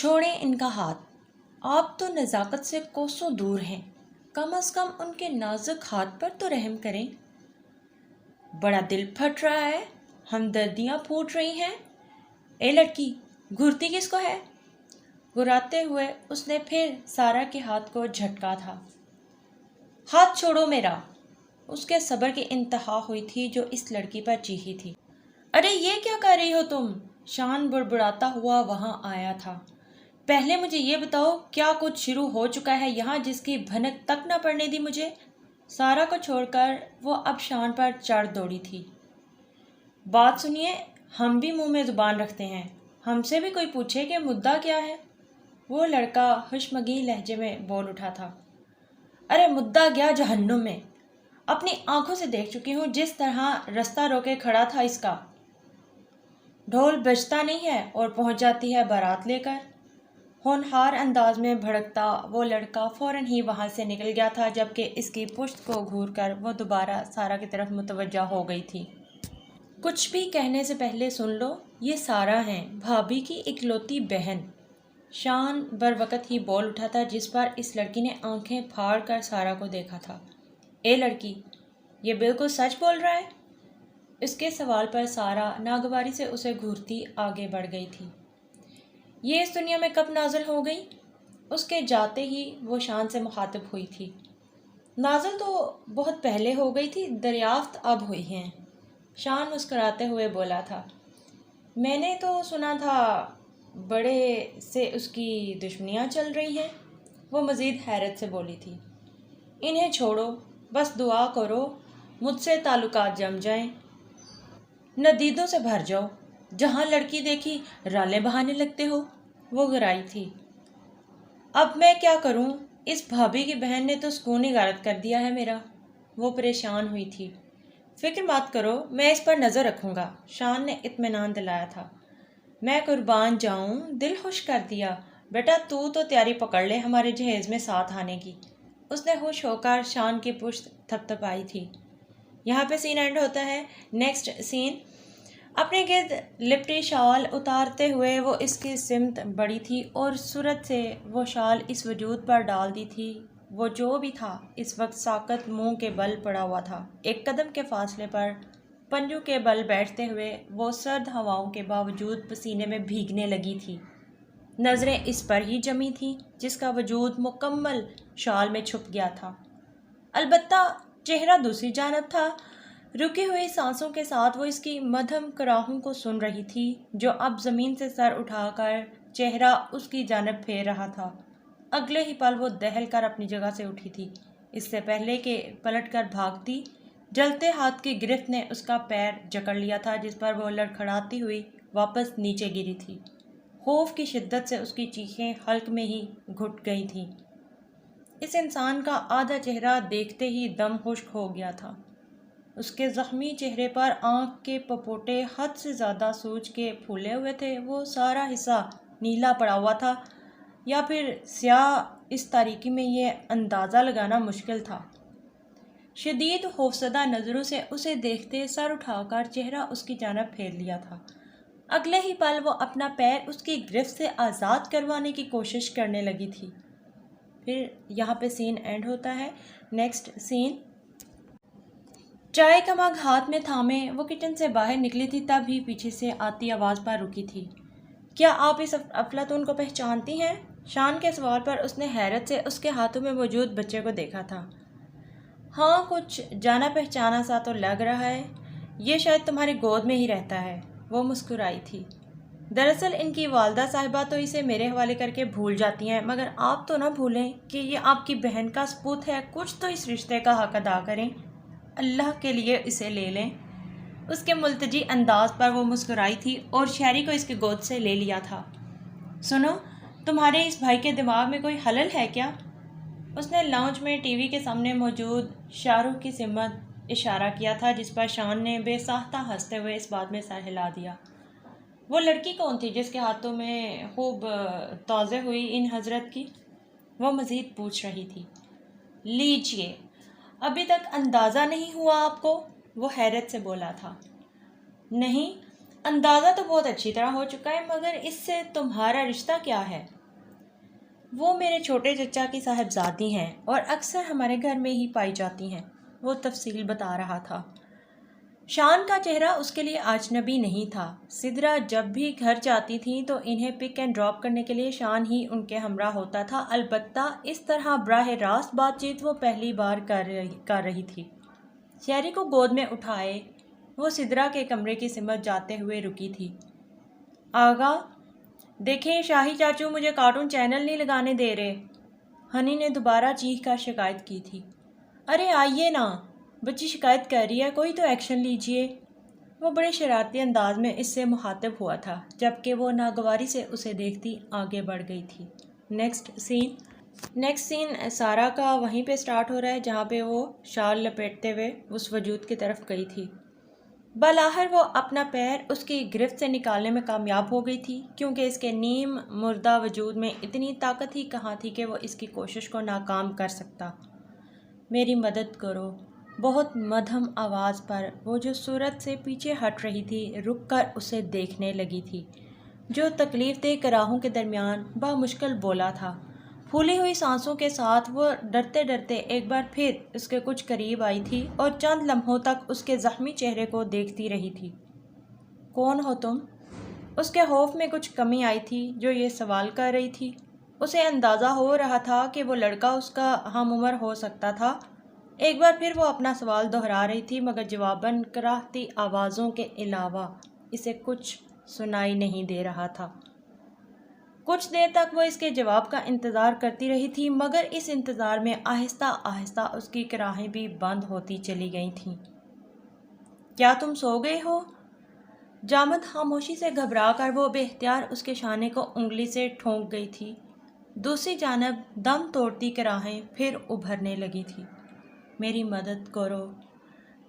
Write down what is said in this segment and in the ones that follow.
چھوڑیں ان کا ہاتھ، آپ تو نزاکت سے کوسوں دور ہیں، کم از کم ان کے نازک ہاتھ پر تو رحم کریں۔ بڑا دل پھٹ رہا ہے، ہمدردیاں پھوٹ رہی ہیں۔ اے لڑکی، گھرتی کس کو ہے؟ گراتے ہوئے اس نے پھر سارا کے ہاتھ کو جھٹکا تھا۔ ہاتھ چھوڑو میرا! اس کے صبر کی انتہا ہوئی تھی جو اس لڑکی پر چیخی تھی۔ ارے یہ کیا کر رہی ہو تم؟ شان بڑبڑاتا ہوا وہاں آیا تھا۔ پہلے مجھے یہ بتاؤ، کیا کچھ شروع ہو چکا ہے یہاں جس کی بھنک تک نہ پڑنے دی مجھے؟ سارا کو چھوڑ کر وہ اب شان پر چڑھ دوڑی تھی۔ بات سنیے، ہم بھی منہ میں زبان رکھتے ہیں، ہم سے بھی کوئی پوچھے کہ مدعا کیا ہے؟ وہ لڑکا خشمگین لہجے میں بول اٹھا تھا۔ ارے مدعا گیا جہنم میں! اپنی آنکھوں سے دیکھ چکی ہوں جس طرح رستہ روکے کھڑا تھا اس کا۔ ڈھول بجتا نہیں ہے اور پہنچ جاتی ہے بارات لے کر۔ ہونہار انداز میں بھڑکتا وہ لڑکا فوراً ہی وہاں سے نکل گیا تھا، جبکہ اس کی پشت کو گھور کر وہ دوبارہ سارا کی طرف متوجہ ہو گئی تھی۔ کچھ بھی کہنے سے پہلے سن لو، یہ سارا ہیں، بھابھی کی اکلوتی بہن۔ شان بروقت ہی بول اٹھا تھا، جس پر اس لڑکی نے آنکھیں پھاڑ کر سارا کو دیکھا تھا۔ اے لڑکی، یہ بالکل سچ بول رہا ہے؟ اس کے سوال پر سارا ناگواری سے اسے گھورتی آگے بڑھ گئی تھی۔ یہ اس دنیا میں کب نازل ہو گئی؟ اس کے جاتے ہی وہ شان سے مخاطب ہوئی تھی۔ نازل تو بہت پہلے ہو گئی تھی، دریافت اب ہوئی ہیں۔ شان مسکراتے ہوئے بولا تھا۔ میں نے تو سنا تھا بڑے سے اس کی دشمنیاں چل رہی ہیں۔ وہ مزید حیرت سے بولی تھی۔ انہیں چھوڑو، بس دعا کرو مجھ سے تعلقات جم جائیں، ندیدوں سے بھر جاؤ، جہاں لڑکی دیکھی رالیں بہانے لگتے ہو۔ وہ گرائی تھی۔ اب میں کیا کروں؟ اس بھابھی کی بہن نے تو سکون ہی غارت کر دیا ہے میرا۔ وہ پریشان ہوئی تھی۔ فکر مت کرو، میں اس پر نظر رکھوں گا، شان نے اطمینان دلایا تھا۔ میں قربان جاؤں، دل خوش کر دیا۔ بیٹا تو تیاری پکڑ لے ہمارے جہیز میں ساتھ آنے کی۔ اس نے خوش ہو کر شان کی پشت تھپتھپائی تھی۔ یہاں پہ سین اینڈ ہوتا ہے۔ نیکسٹ سین، اپنے گرد لپٹی شال اتارتے ہوئے وہ اس کی سمت بڑھی تھی اور صورت سے وہ شال اس وجود پر ڈال دی تھی۔ وہ جو بھی تھا اس وقت ساکت منہ کے بل پڑا ہوا تھا۔ ایک قدم کے فاصلے پر پنجوں کے بل بیٹھتے ہوئے وہ سرد ہواؤں کے باوجود پسینے میں بھیگنے لگی تھی۔ نظریں اس پر ہی جمی تھیں جس کا وجود مکمل شال میں چھپ گیا تھا، البتہ چہرہ دوسری جانب تھا۔ رکی ہوئی سانسوں کے ساتھ وہ اس کی مدھم کراہوں کو سن رہی تھی، جو اب زمین سے سر اٹھا کر چہرہ اس کی جانب پھیر رہا تھا۔ اگلے ہی پل وہ دہل کر اپنی جگہ سے اٹھی تھی، اس سے پہلے کہ پلٹ کر بھاگتی۔ جلتے ہاتھ کی گرفت نے اس کا پیر جکڑ لیا تھا، جس پر وہ لڑکھڑاتی ہوئی واپس نیچے گری تھی۔ خوف کی شدت سے اس کی چیخیں حلق میں ہی گھٹ گئی تھیں۔ اس انسان کا آدھا چہرہ دیکھتے ہی دم خشک ہو گیا تھا۔ اس کے زخمی چہرے پر آنکھ کے پپوٹے حد سے زیادہ سوج کے پھولے ہوئے تھے۔ وہ سارا حصہ نیلا پڑا ہوا تھا یا پھر سیاہ، اس تاریکی میں یہ اندازہ لگانا مشکل تھا۔ شدید خوفزدہ نظروں سے اسے دیکھتے سر اٹھا کر چہرہ اس کی جانب پھیر لیا تھا۔ اگلے ہی پل وہ اپنا پیر اس کی گرفت سے آزاد کروانے کی کوشش کرنے لگی تھی۔ پھر یہاں پہ سین اینڈ ہوتا ہے۔ نیکسٹ سین، چائے کا مگ ہاتھ میں تھامے وہ کچن سے باہر نکلی تھی، تب ہی پیچھے سے آتی آواز پر رکی تھی۔ کیا آپ اس افلاطون کو پہچانتی ہیں؟ شان کے سوال پر اس نے حیرت سے اس کے ہاتھوں میں موجود بچے کو دیکھا تھا۔ ہاں، کچھ جانا پہچانا سا تو لگ رہا ہے، یہ شاید تمہاری گود میں ہی رہتا ہے۔ وہ مسکرائی تھی۔ دراصل ان کی والدہ صاحبہ تو اسے میرے حوالے کر کے بھول جاتی ہیں، مگر آپ تو نہ بھولیں کہ یہ آپ کی بہن کا سپوت ہے، کچھ تو اس رشتے کا حق ادا کریں، اللہ کے لیے اسے لے لیں۔ اس کے ملتجی انداز پر وہ مسکرائی تھی اور شہری کو اس کی گود سے لے لیا تھا۔ سنو، تمہارے اس بھائی کے دماغ میں کوئی خلل ہے کیا؟ اس نے لاؤنج میں ٹی وی کے سامنے موجود شاہ رخ کی سمت اشارہ کیا تھا، جس پر شان نے بے ساختہ ہنستے ہوئے اس بات میں سر ہلا دیا۔ وہ لڑکی کون تھی جس کے ہاتھوں میں خوب توضع ہوئی ان حضرت کی؟ وہ مزید پوچھ رہی تھی۔ لیجئے، ابھی تک اندازہ نہیں ہوا آپ کو؟ وہ حیرت سے بولا تھا۔ نہیں، اندازہ تو بہت اچھی طرح ہو چکا ہے، مگر اس سے تمہارا رشتہ کیا ہے؟ وہ میرے چھوٹے چچا کی صاحبزادی ہیں اور اکثر ہمارے گھر میں ہی پائی جاتی ہیں، وہ تفصیل بتا رہا تھا۔ شان کا چہرہ اس کے لیے اجنبی نہیں تھا۔ سدرا جب بھی گھر جاتی تھیں تو انہیں پک اینڈ ڈراپ کرنے کے لیے شان ہی ان کے ہمراہ ہوتا تھا، البتہ اس طرح براہ راست بات چیت وہ پہلی بار کر رہی تھی۔ شہری کو گود میں اٹھائے وہ سدرا کے کمرے کی سمت جاتے ہوئے رکی تھی۔ آغا دیکھیں، شاہی چاچو مجھے کارٹون چینل نہیں لگانے دے رہے، ہنی نے دوبارہ چیخ کر شکایت کی تھی۔ ارے آئیے نا، بچی شکایت کر رہی ہے، کوئی تو ایکشن لیجئے۔ وہ بڑے شرارتی انداز میں اس سے مخاطب ہوا تھا، جبکہ وہ ناگواری سے اسے دیکھتی آگے بڑھ گئی تھی۔ نیکسٹ سین سارا کا وہیں پہ سٹارٹ ہو رہا ہے جہاں پہ وہ شال لپیٹتے ہوئے اس وجود کی طرف گئی تھی۔ بالآخر وہ اپنا پیر اس کی گرفت سے نکالنے میں کامیاب ہو گئی تھی، کیونکہ اس کے نیم مردہ وجود میں اتنی طاقت ہی کہاں تھی کہ وہ اس کی کوشش کو ناکام کر سکتا۔ میری مدد کرو، بہت مدھم آواز پر وہ جو صورت سے پیچھے ہٹ رہی تھی رک کر اسے دیکھنے لگی تھی، جو تکلیف دہ کراہوں کے درمیان بامشکل بولا تھا۔ پھولی ہوئی سانسوں کے ساتھ وہ ڈرتے ڈرتے ایک بار پھر اس کے کچھ قریب آئی تھی اور چند لمحوں تک اس کے زخمی چہرے کو دیکھتی رہی تھی۔ کون ہو تم؟ اس کے خوف میں کچھ کمی آئی تھی جو یہ سوال کر رہی تھی۔ اسے اندازہ ہو رہا تھا کہ وہ لڑکا اس کا ہم عمر ہو سکتا تھا۔ ایک بار پھر وہ اپنا سوال دہرا رہی تھی، مگر جواباً کراہتی آوازوں کے علاوہ اسے کچھ سنائی نہیں دے رہا تھا۔ کچھ دیر تک وہ اس کے جواب کا انتظار کرتی رہی تھی، مگر اس انتظار میں آہستہ آہستہ اس کی کراہیں بھی بند ہوتی چلی گئی تھیں۔ کیا تم سو گئے ہو؟ جامد خاموشی سے گھبرا کر وہ بے اختیار اس کے شانے کو انگلی سے ٹھونک گئی تھی۔ دوسری جانب دم توڑتی کراہیں پھر ابھرنے لگی تھی۔ میری مدد کرو،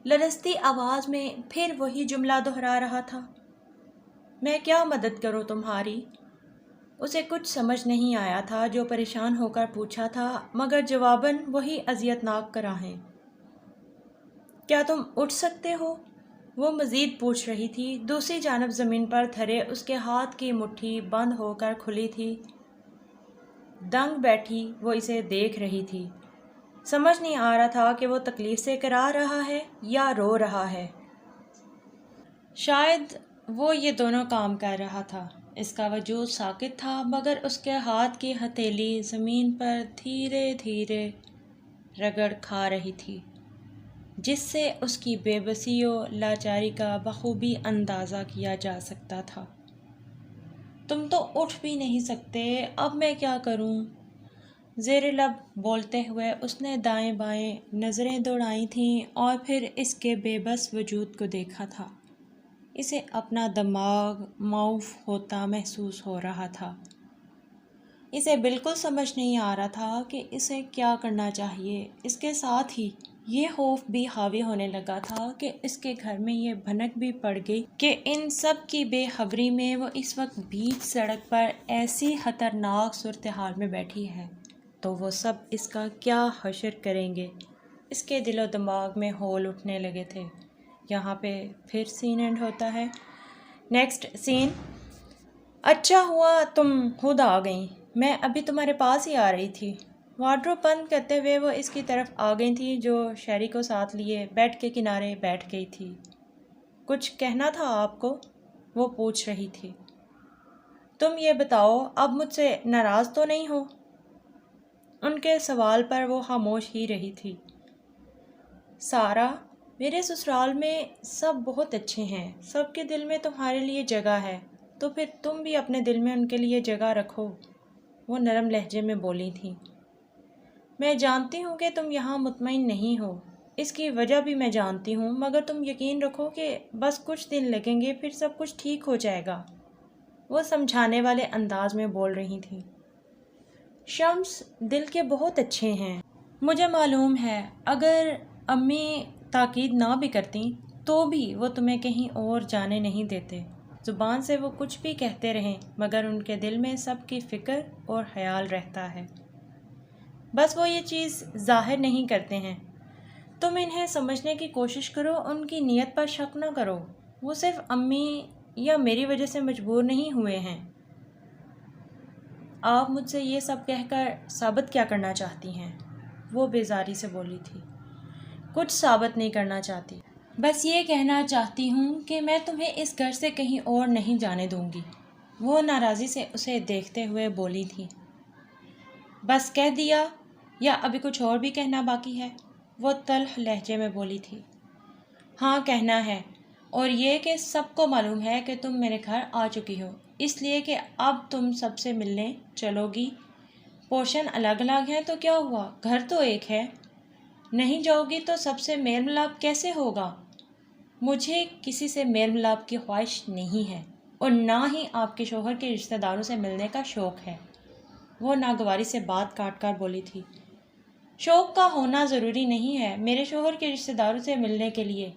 لرزتی آواز میں پھر وہی جملہ دہرا رہا تھا۔ میں کیا مدد کروں تمہاری؟ اسے کچھ سمجھ نہیں آیا تھا جو پریشان ہو کر پوچھا تھا، مگر جواباً وہی اذیتناک کراہیں۔ کیا تم اٹھ سکتے ہو؟ وہ مزید پوچھ رہی تھی۔ دوسری جانب زمین پر دھرے اس کے ہاتھ کی مٹھی بند ہو کر کھلی تھی۔ دنگ بیٹھی وہ اسے دیکھ رہی تھی۔ سمجھ نہیں آ رہا تھا کہ وہ تکلیف سے کرا رہا ہے یا رو رہا ہے۔ شاید وہ یہ دونوں کام کر رہا تھا۔ اس کا وجود ساکت تھا، مگر اس کے ہاتھ کی ہتھیلی زمین پر دھیرے دھیرے رگڑ کھا رہی تھی، جس سے اس کی بے بسی و لاچاری کا بخوبی اندازہ کیا جا سکتا تھا۔ تم تو اٹھ بھی نہیں سکتے، اب میں کیا کروں؟ زیر لب بولتے ہوئے اس نے دائیں بائیں نظریں دوڑائی تھیں اور پھر اس کے بے بس وجود کو دیکھا تھا۔ اسے اپنا دماغ معوف ہوتا محسوس ہو رہا تھا۔ اسے بالکل سمجھ نہیں آ رہا تھا کہ اسے کیا کرنا چاہیے۔ اس کے ساتھ ہی یہ خوف بھی حاوی ہونے لگا تھا کہ اس کے گھر میں یہ بھنک بھی پڑ گئی کہ ان سب کی بے خبری میں وہ اس وقت بیچ سڑک پر ایسی خطرناک صورتحال میں بیٹھی ہے تو وہ سب اس کا کیا حشر کریں گے۔ اس کے دل و دماغ میں ہول اٹھنے لگے تھے۔ یہاں پہ پھر سین اینڈ ہوتا ہے۔ نیکسٹ سین۔ اچھا ہوا تم خود آ گئیں، میں ابھی تمہارے پاس ہی آ رہی تھی۔ وارڈروب بند کرتے ہوئے وہ اس کی طرف آ گئی تھی جو شہری کو ساتھ لیے بیڈ کے کنارے بیٹھ گئی تھی۔ کچھ کہنا تھا آپ کو؟ وہ پوچھ رہی تھی۔ تم یہ بتاؤ، اب مجھ سے ناراض تو نہیں ہو؟ ان کے سوال پر وہ خاموش ہی رہی تھی۔ سارا، میرے سسرال میں سب بہت اچھے ہیں، سب کے دل میں تمہارے لیے جگہ ہے، تو پھر تم بھی اپنے دل میں ان کے لیے جگہ رکھو، وہ نرم لہجے میں بولی تھی۔ میں جانتی ہوں کہ تم یہاں مطمئن نہیں ہو، اس کی وجہ بھی میں جانتی ہوں، مگر تم یقین رکھو کہ بس کچھ دن لگیں گے، پھر سب کچھ ٹھیک ہو جائے گا، وہ سمجھانے والے انداز میں بول رہی تھی۔ شمس دل کے بہت اچھے ہیں، مجھے معلوم ہے، اگر امی تاکید نہ بھی کرتی تو بھی وہ تمہیں کہیں اور جانے نہیں دیتے۔ زبان سے وہ کچھ بھی کہتے رہیں، مگر ان کے دل میں سب کی فکر اور خیال رہتا ہے، بس وہ یہ چیز ظاہر نہیں کرتے ہیں۔ تم انہیں سمجھنے کی کوشش کرو، ان کی نیت پر شک نہ کرو، وہ صرف امی یا میری وجہ سے مجبور نہیں ہوئے ہیں؟ آپ مجھ سے یہ سب کہہ کر ثابت کیا کرنا چاہتی ہیں؟ وہ بیزاری سے بولی تھی۔ کچھ ثابت نہیں کرنا چاہتی، بس یہ کہنا چاہتی ہوں کہ میں تمہیں اس گھر سے کہیں اور نہیں جانے دوں گی۔ وہ ناراضی سے اسے دیکھتے ہوئے بولی تھی۔ بس کہہ دیا یا ابھی کچھ اور بھی کہنا باقی ہے؟ وہ تلخ لہجے میں بولی تھی۔ ہاں کہنا ہے، اور یہ کہ سب کو معلوم ہے کہ تم میرے گھر آ چکی ہو، اس لیے کہ اب تم سب سے ملنے چلو گی۔ پورشن الگ الگ ہیں تو کیا ہوا، گھر تو ایک ہے۔ نہیں جاؤ گی تو سب سے میل ملاپ کیسے ہوگا؟ مجھے کسی سے میل ملاپ کی خواہش نہیں ہے، اور نہ ہی آپ کے شوہر کے رشتہ داروں سے ملنے کا شوق ہے۔ وہ ناگواری سے بات کاٹ کر بولی تھی۔ شوق کا ہونا ضروری نہیں ہے میرے شوہر کے رشتہ داروں سے ملنے کے لیے۔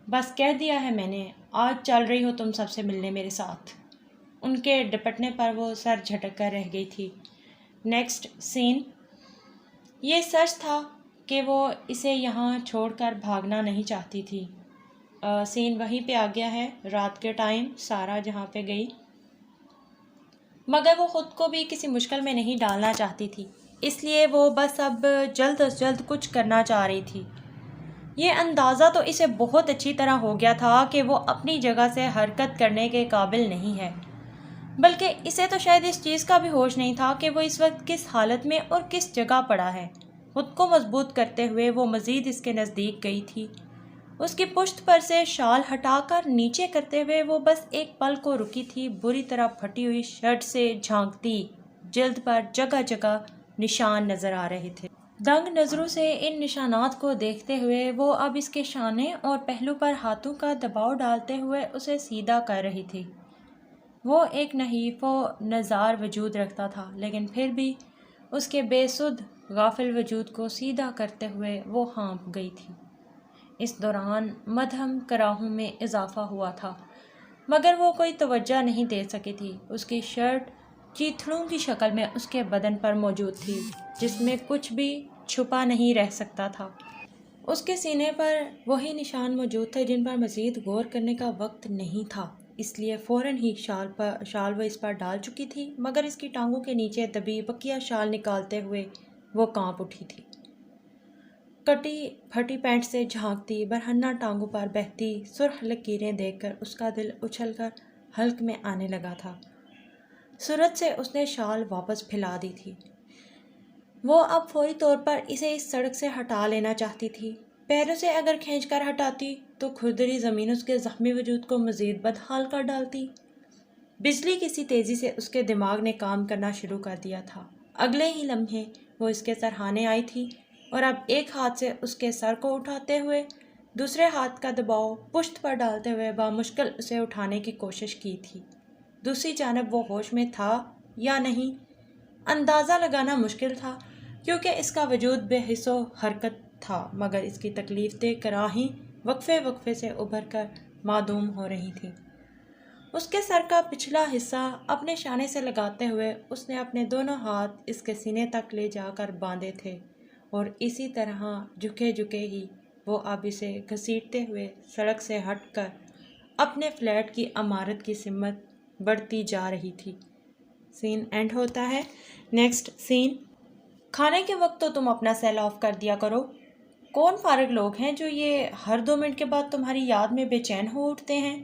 بس کہہ دیا ہے میں نے، آج چل رہی ہو تم سب سے ملنے میرے ساتھ۔ ان کے ڈپٹنے پر وہ سر جھٹک کر رہ گئی تھی۔ نیکسٹ سین۔ یہ سچ تھا کہ وہ اسے یہاں چھوڑ کر بھاگنا نہیں چاہتی تھی۔ سین وہیں پہ آ گیا ہے، رات کے ٹائم سارا جہاں پہ گئی، مگر وہ خود کو بھی کسی مشکل میں نہیں ڈالنا چاہتی تھی، اس لیے وہ بس اب جلد از جلد کچھ کرنا چاہ رہی تھی۔ یہ اندازہ تو اسے بہت اچھی طرح ہو گیا تھا کہ وہ اپنی جگہ سے حرکت کرنے کے قابل نہیں ہے، بلکہ اسے تو شاید اس چیز کا بھی ہوش نہیں تھا کہ وہ اس وقت کس حالت میں اور کس جگہ پڑا ہے۔ خود کو مضبوط کرتے ہوئے وہ مزید اس کے نزدیک گئی تھی۔ اس کی پشت پر سے شال ہٹا کر نیچے کرتے ہوئے وہ بس ایک پل کو رکی تھی۔ بری طرح پھٹی ہوئی شرٹ سے جھانکتی جلد پر جگہ جگہ نشان نظر آ رہے تھے۔ دنگ نظروں سے ان نشانات کو دیکھتے ہوئے وہ اب اس کے شانے اور پہلو پر ہاتھوں کا دباؤ ڈالتے ہوئے اسے سیدھا کر رہی تھی۔ وہ ایک نحیف و نزار وجود رکھتا تھا، لیکن پھر بھی اس کے بے سدھ غافل وجود کو سیدھا کرتے ہوئے وہ ہانپ گئی تھی۔ اس دوران مدھم کراہوں میں اضافہ ہوا تھا، مگر وہ کوئی توجہ نہیں دے سکی تھی۔ اس کی شرٹ چیتھڑوں کی شکل میں اس کے بدن پر موجود تھی، جس میں کچھ بھی چھپا نہیں رہ سکتا تھا۔ اس کے سینے پر وہی نشان موجود تھے جن پر مزید غور کرنے کا وقت نہیں تھا، اس لیے فوراً ہی شال وہ اس پر ڈال چکی تھی، مگر اس کی ٹانگوں کے نیچے دبی بقیہ شال نکالتے ہوئے وہ کانپ اٹھی تھی۔ کٹی پھٹی پینٹ سے جھانکتی برہنہ ٹانگوں پر بہتی سرخ لکیریں دیکھ کر اس کا دل اچھل کر حلق میں آنے لگا تھا۔ سرعت سے اس نے شال واپس پھیلا دی تھی۔ وہ اب فوری طور پر اسے اس سڑک سے ہٹا لینا چاہتی تھی۔ پیروں سے اگر کھینچ کر ہٹاتی تو کھردری زمین اس کے زخمی وجود کو مزید بدحال کر ڈالتی۔ بجلی کسی تیزی سے اس کے دماغ نے کام کرنا شروع کر دیا تھا۔ اگلے ہی لمحے وہ اس کے سرہانے آئی تھی اور اب ایک ہاتھ سے اس کے سر کو اٹھاتے ہوئے دوسرے ہاتھ کا دباؤ پشت پر ڈالتے ہوئے بامشکل اسے اٹھانے کی کوشش کی تھی۔ دوسری جانب وہ ہوش میں تھا یا نہیں، اندازہ لگانا مشکل تھا، کیونکہ اس کا وجود بے حس و حرکت تھا، مگر اس کی تکلیف دہ کراہیں وقفے وقفے سے ابھر کر معدوم ہو رہی تھیں۔ اس کے سر کا پچھلا حصہ اپنے شانے سے لگاتے ہوئے اس نے اپنے دونوں ہاتھ اس کے سینے تک لے جا کر باندھے تھے، اور اسی طرح جھکے جھکے ہی وہ اب اسے گھسیٹتے ہوئے سڑک سے ہٹ کر اپنے فلیٹ کی عمارت کی سمت بڑھتی جا رہی تھی۔ سین اینڈ ہوتا ہے۔ نیکسٹ سین۔ کھانے کے وقت تو تم اپنا سیل آف کر دیا کرو۔ کون فارغ لوگ ہیں جو یہ ہر 2 منٹ کے بعد تمہاری یاد میں بے چین ہو اٹھتے ہیں؟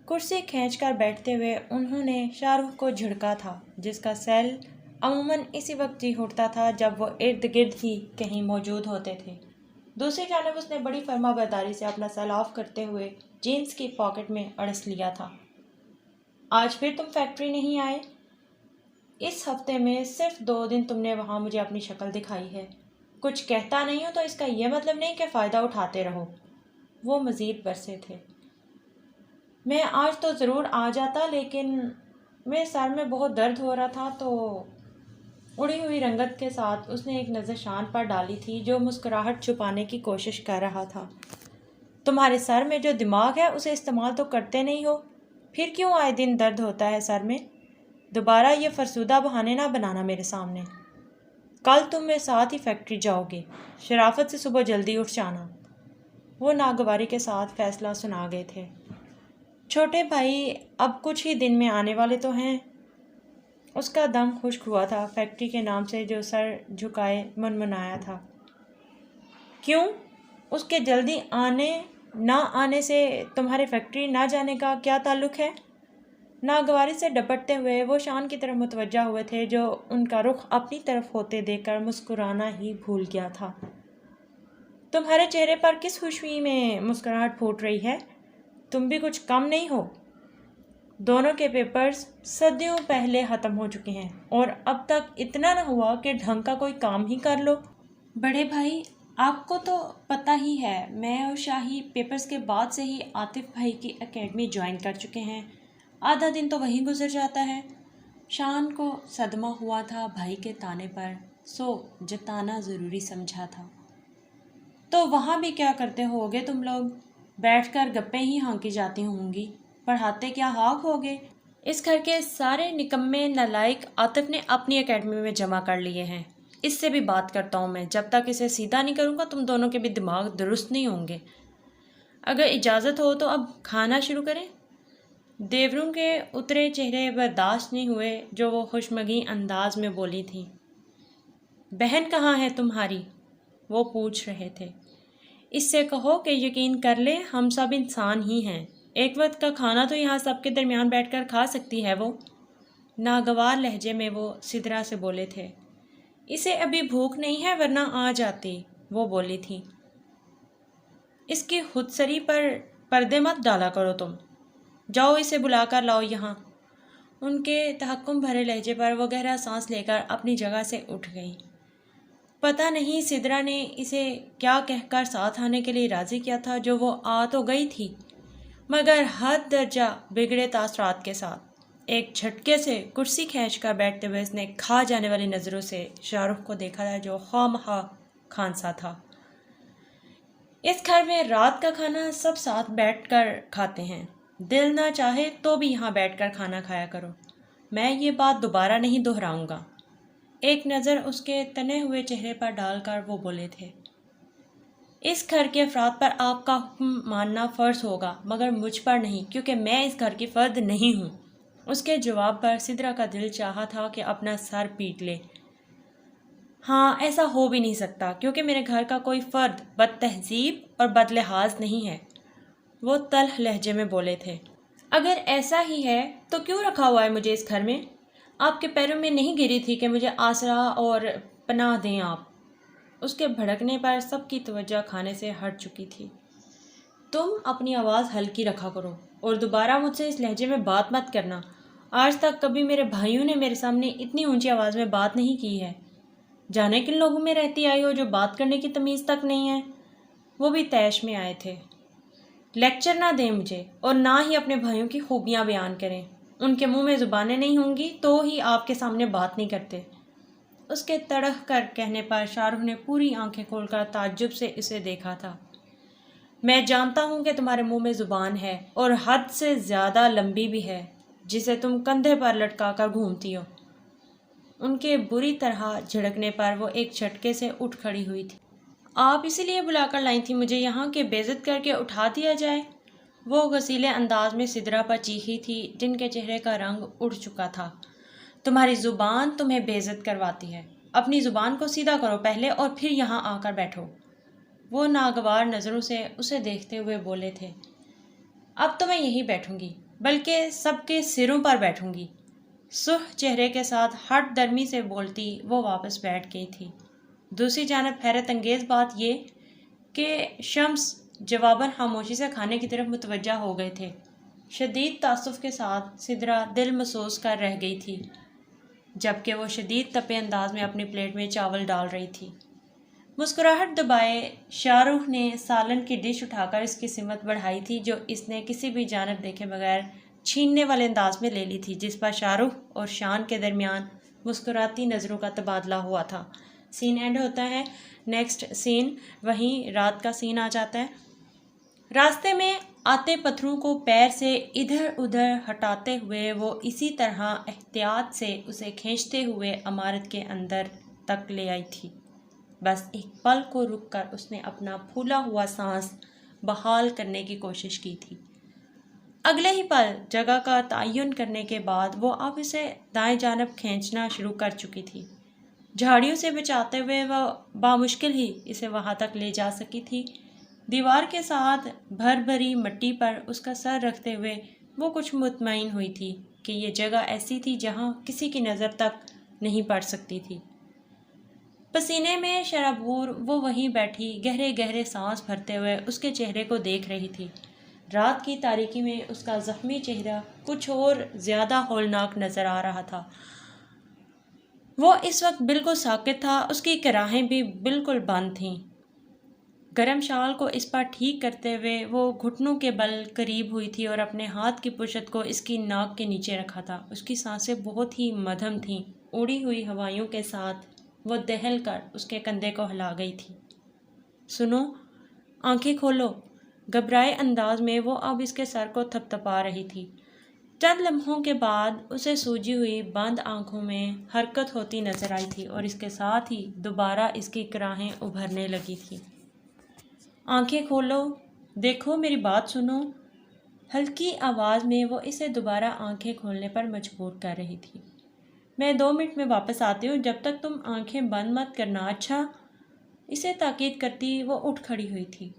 کرسی کھینچ کر بیٹھتے ہوئے انہوں نے شاہ رخ کو جھڑکا تھا، جس کا سیل عموماً اسی وقت جی اٹھتا تھا جب وہ ارد گرد ہی کہیں موجود ہوتے تھے۔ دوسری جانب اس نے بڑی فرما برداری سے اپنا سیل آف کرتے ہوئے جینس کی پاکٹ میں اڑس لیا تھا۔ آج پھر تم فیکٹری نہیں آئے؟ اس ہفتے میں صرف 2 دن تم نے وہاں مجھے اپنی شکل دکھائی ہے۔ کچھ کہتا نہیں ہو تو اس کا یہ مطلب نہیں کہ فائدہ اٹھاتے رہو۔ وہ مزید برسے تھے۔ میں آج تو ضرور آ جاتا، لیکن میرے سر میں بہت درد ہو رہا تھا، تو اڑی ہوئی رنگت کے ساتھ اس نے ایک نظر شان پر ڈالی تھی جو مسکراہٹ چھپانے کی کوشش کر رہا تھا۔ تمہارے سر میں جو دماغ ہے اسے استعمال تو کرتے نہیں ہو، پھر کیوں آئے دن درد ہوتا ہے سر میں؟ دوبارہ یہ فرسودہ بہانے نہ بنانا میرے سامنے۔ کل تم میرے ساتھ ہی فیکٹری جاؤ گے، شرافت سے صبح جلدی اٹھ جانا۔ وہ ناگواری کے ساتھ فیصلہ سنا گئے تھے۔ چھوٹے بھائی اب کچھ ہی دن میں آنے والے تو ہیں۔ اس کا دم خشک ہوا تھا فیکٹری کے نام سے جو سر جھکائے منمنایا تھا۔ کیوں؟ اس کے جلدی نہ آنے سے تمہارے فیکٹری نہ جانے کا کیا تعلق ہے؟ ناگواری سے ڈپٹتے ہوئے وہ شان کی طرف متوجہ ہوئے تھے جو ان کا رخ اپنی طرف ہوتے دیکھ کر مسکرانا ہی بھول گیا تھا۔ تمہارے چہرے پر کس خوشی میں مسکراہٹ پھوٹ رہی ہے؟ تم بھی کچھ کم نہیں ہو۔ دونوں کے پیپرز صدیوں پہلے ختم ہو چکے ہیں اور اب تک اتنا نہ ہوا کہ ڈھنگ کا کوئی کام ہی کر لو۔ بڑے بھائی، آپ کو تو پتہ ہی ہے میں اور شاہی پیپرز کے بعد سے ہی عاطف بھائی کی اکیڈمی جوائن کر چکے ہیں۔ آدھا دن تو وہیں گزر جاتا ہے۔ شان کو صدمہ ہوا تھا بھائی کے طعنے پر، سو جتانا ضروری سمجھا تھا۔ تو وہاں بھی کیا کرتے ہوگے تم لوگ؟ بیٹھ کر گپیں ہی ہانکی جاتی ہوں گی، پڑھاتے کیا ہاک ہوگے؟ اس گھر کے سارے نکمے نالائق عاطف نے اپنی اکیڈمی میں جمع کر لیے ہیں۔ اس سے بھی بات کرتا ہوں میں، جب تک اسے سیدھا نہیں کروں گا تم دونوں کے بھی دماغ درست نہیں ہوں گے۔ اگر اجازت ہو تو اب کھانا شروع کریں؟ دیوروں کے اترے چہرے برداشت نہیں ہوئے جو وہ خوشمگی انداز میں بولی تھیں۔ بہن کہاں ہے تمہاری؟ وہ پوچھ رہے تھے۔ اس سے کہو کہ یقین کر لے ہم سب انسان ہی ہیں، ایک وقت کا کھانا تو یہاں سب کے درمیان بیٹھ کر کھا سکتی ہے وہ۔ ناگوار لہجے میں وہ سدرا سے بولے تھے۔ اسے ابھی بھوک نہیں ہے ورنہ آ جاتی، وہ بولی تھی۔ اس کی خودسری پر پردے مت ڈالا کرو تم، جاؤ اسے بلا کر لاؤ یہاں۔ ان کے تحکم بھرے لہجے پر وہ گہرا سانس لے کر اپنی جگہ سے اٹھ گئی۔ پتہ نہیں سدرا نے اسے کیا کہہ کر ساتھ آنے کے لیے راضی کیا تھا جو وہ آ تو گئی تھی، مگر حد درجہ بگڑے تاثرات کے ساتھ۔ ایک جھٹکے سے کرسی کھینچ کر بیٹھتے ہوئے اس نے کھا جانے والی نظروں سے شاہ رخ کو دیکھا تھا جو خواہ کھانسا تھا۔ اس گھر میں رات کا کھانا سب ساتھ بیٹھ کر کھاتے ہیں، دل نہ چاہے تو بھی یہاں بیٹھ کر کھانا کھایا کرو، میں یہ بات دوبارہ نہیں دہراؤں گا۔ ایک نظر اس کے تنے ہوئے چہرے پر ڈال کر وہ بولے تھے۔ اس گھر کے افراد پر آپ کا حکم ماننا فرض ہوگا مگر مجھ پر نہیں، کیونکہ میں اس گھر کی فرد نہیں ہوں۔ اس کے جواب پر سدرا کا دل چاہا تھا کہ اپنا سر پیٹ لے۔ ہاں، ایسا ہو بھی نہیں سکتا کیونکہ میرے گھر کا کوئی فرد بد تہذیب اور بد لحاظ نہیں ہے، وہ تلخ لہجے میں بولے تھے۔ اگر ایسا ہی ہے تو کیوں رکھا ہوا ہے مجھے اس گھر میں؟ آپ کے پیروں میں نہیں گری تھی کہ مجھے آسرا اور پناہ دیں آپ؟ اس کے بھڑکنے پر سب کی توجہ کھانے سے ہٹ چکی تھی۔ تم اپنی آواز ہلکی رکھا کرو اور دوبارہ مجھ سے اس لہجے میں بات مت کرنا۔ آج تک کبھی میرے بھائیوں نے میرے سامنے اتنی اونچی آواز میں بات نہیں کی ہے۔ جانے کن لوگوں میں رہتی آئی ہو جو بات کرنے کی تمیز تک نہیں ہے۔ وہ بھی طیش میں آئے تھے۔ لیکچر نہ دیں مجھے اور نہ ہی اپنے بھائیوں کی خوبیاں بیان کریں۔ ان کے منہ میں زبانیں نہیں ہوں گی تو ہی آپ کے سامنے بات نہیں کرتے۔ اس کے تڑح کر کہنے پر شاہ رخ نے پوری آنکھیں کھول کر تعجب سے اسے دیکھا تھا۔ میں جانتا ہوں کہ تمہارے منہ میں زبان ہے اور حد سے زیادہ لمبی بھی ہے جسے تم کندھے پر لٹکا کر گھومتی ہو۔ ان کے بری طرح جھڑکنے پر وہ ایک جھٹکے سے اٹھ کھڑی ہوئی تھی۔ آپ اسی لیے بلا کر لائی تھی مجھے یہاں کہ بے عزت کر کے اٹھا دیا جائے؟ وہ غصیلے انداز میں سدرا پر چیخی تھی جن کے چہرے کا رنگ اڑ چکا تھا۔ تمہاری زبان تمہیں بے عزت کرواتی ہے، اپنی زبان کو سیدھا کرو پہلے اور پھر یہاں آ کر بیٹھو۔ وہ ناگوار نظروں سے اسے دیکھتے ہوئے بولے تھے۔ اب تو میں یہیں بیٹھوں گی، بلکہ سب کے سروں پر بیٹھوں گی۔ سرخ چہرے کے ساتھ ہٹ درمی سے بولتی وہ واپس بیٹھ گئی تھی۔ دوسری جانب حیرت انگیز بات یہ کہ شمس جواباً خاموشی سے کھانے کی طرف متوجہ ہو گئے تھے۔ شدید تعصب کے ساتھ سدرا دل محسوس کر رہ گئی تھی جبکہ وہ شدید تپے انداز میں اپنی پلیٹ میں چاول ڈال رہی تھی۔ مسکراہٹ دبائے شاہ رخ نے سالن کی ڈش اٹھا کر اس کی سمت بڑھائی تھی جو اس نے کسی بھی جانب دیکھے بغیر چھیننے والے انداز میں لے لی تھی، جس پر شاہ رخ اور شان کے درمیان مسکراتی نظروں کا تبادلہ ہوا تھا۔ سین اینڈ ہوتا ہے، نیکسٹ سین وہیں رات کا سین آ جاتا ہے۔ راستے میں آتے پتھروں کو پیر سے ادھر ادھر ہٹاتے ہوئے وہ اسی طرح احتیاط سے اسے کھینچتے ہوئے عمارت کے اندر تک لے آئی تھی۔ بس ایک پل کو رک کر اس نے اپنا پھولا ہوا سانس بحال کرنے کی کوشش کی تھی۔ اگلے ہی پل جگہ کا تعین کرنے کے بعد وہ اب اسے دائیں جانب کھینچنا شروع کر چکی تھی۔ جھاڑیوں سے بچاتے ہوئے وہ بامشکل ہی اسے وہاں تک لے جا سکی تھی۔ دیوار کے ساتھ بھر بھری مٹی پر اس کا سر رکھتے ہوئے وہ کچھ مطمئن ہوئی تھی کہ یہ جگہ ایسی تھی جہاں کسی کی نظر تک نہیں پڑ سکتی تھی۔ پسینے میں شرابور وہ وہیں بیٹھی گہرے گہرے سانس بھرتے ہوئے اس کے چہرے کو دیکھ رہی تھی۔ رات کی تاریکی میں اس کا زخمی چہرہ کچھ اور زیادہ ہولناک نظر آ رہا تھا۔ وہ اس وقت بالکل ساکت تھا، اس کی کراہیں بھی بالکل بند تھیں۔ گرم شال کو اس پر ٹھیک کرتے ہوئے وہ گھٹنوں کے بل قریب ہوئی تھی اور اپنے ہاتھ کی پشت کو اس کی ناک کے نیچے رکھا تھا۔ اس کی سانسیں بہت ہی مدھم تھیں، اڑی ہوئی ہوائیوں کے ساتھ وہ دہل کر اس کے کندھے کو ہلا گئی تھی۔ سنو، آنکھیں کھولو۔ گھبرائے انداز میں وہ اب اس کے سر کو تھپ تھپا رہی تھی۔ چند لمحوں کے بعد اسے سوجی ہوئی بند آنکھوں میں حرکت ہوتی نظر آئی تھی اور اس کے ساتھ ہی دوبارہ اس کی کراہیں ابھرنے لگی تھیں۔ آنکھیں کھولو، دیکھو، میری بات سنو۔ ہلکی آواز میں وہ اسے دوبارہ آنکھیں کھولنے پر مجبور کر رہی تھی۔ میں 2 منٹ میں واپس آتی ہوں، جب تک تم آنکھیں بند مت کرنا، اچھا؟ اسے تاکید کرتی وہ اٹھ کھڑی ہوئی تھی۔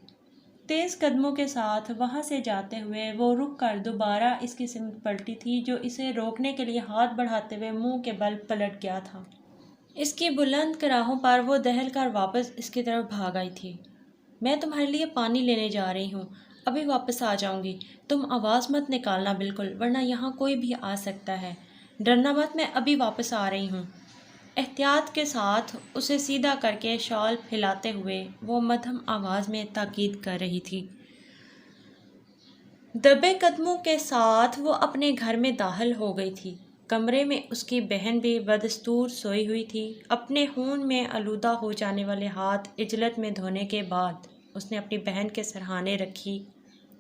تیز قدموں کے ساتھ وہاں سے جاتے ہوئے وہ رک کر دوبارہ اس کی سمت پلٹی تھی، جو اسے روکنے کے لیے ہاتھ بڑھاتے ہوئے منہ کے بل پلٹ گیا تھا۔ اس کی بلند کراہوں پر وہ دہل کر واپس اس کی طرف بھاگ آئی تھی۔ میں تمہارے لیے پانی لینے جا رہی ہوں، ابھی واپس آ جاؤں گی۔ تم آواز مت نکالنا بالکل، ورنہ یہاں کوئی بھی آ سکتا ہے۔ ڈرنا مت، میں ابھی واپس آ رہی ہوں۔ احتیاط کے ساتھ اسے سیدھا کر کے شال پھیلاتے ہوئے وہ مدھم آواز میں تاکید کر رہی تھی۔ دبے قدموں کے ساتھ وہ اپنے گھر میں داخل ہو گئی تھی۔ کمرے میں اس کی بہن بھی بدستور سوئی ہوئی تھی۔ اپنے خون میں آلودہ ہو جانے والے ہاتھ عجلت میں دھونے کے بعد اس نے اپنی بہن کے سرہانے رکھی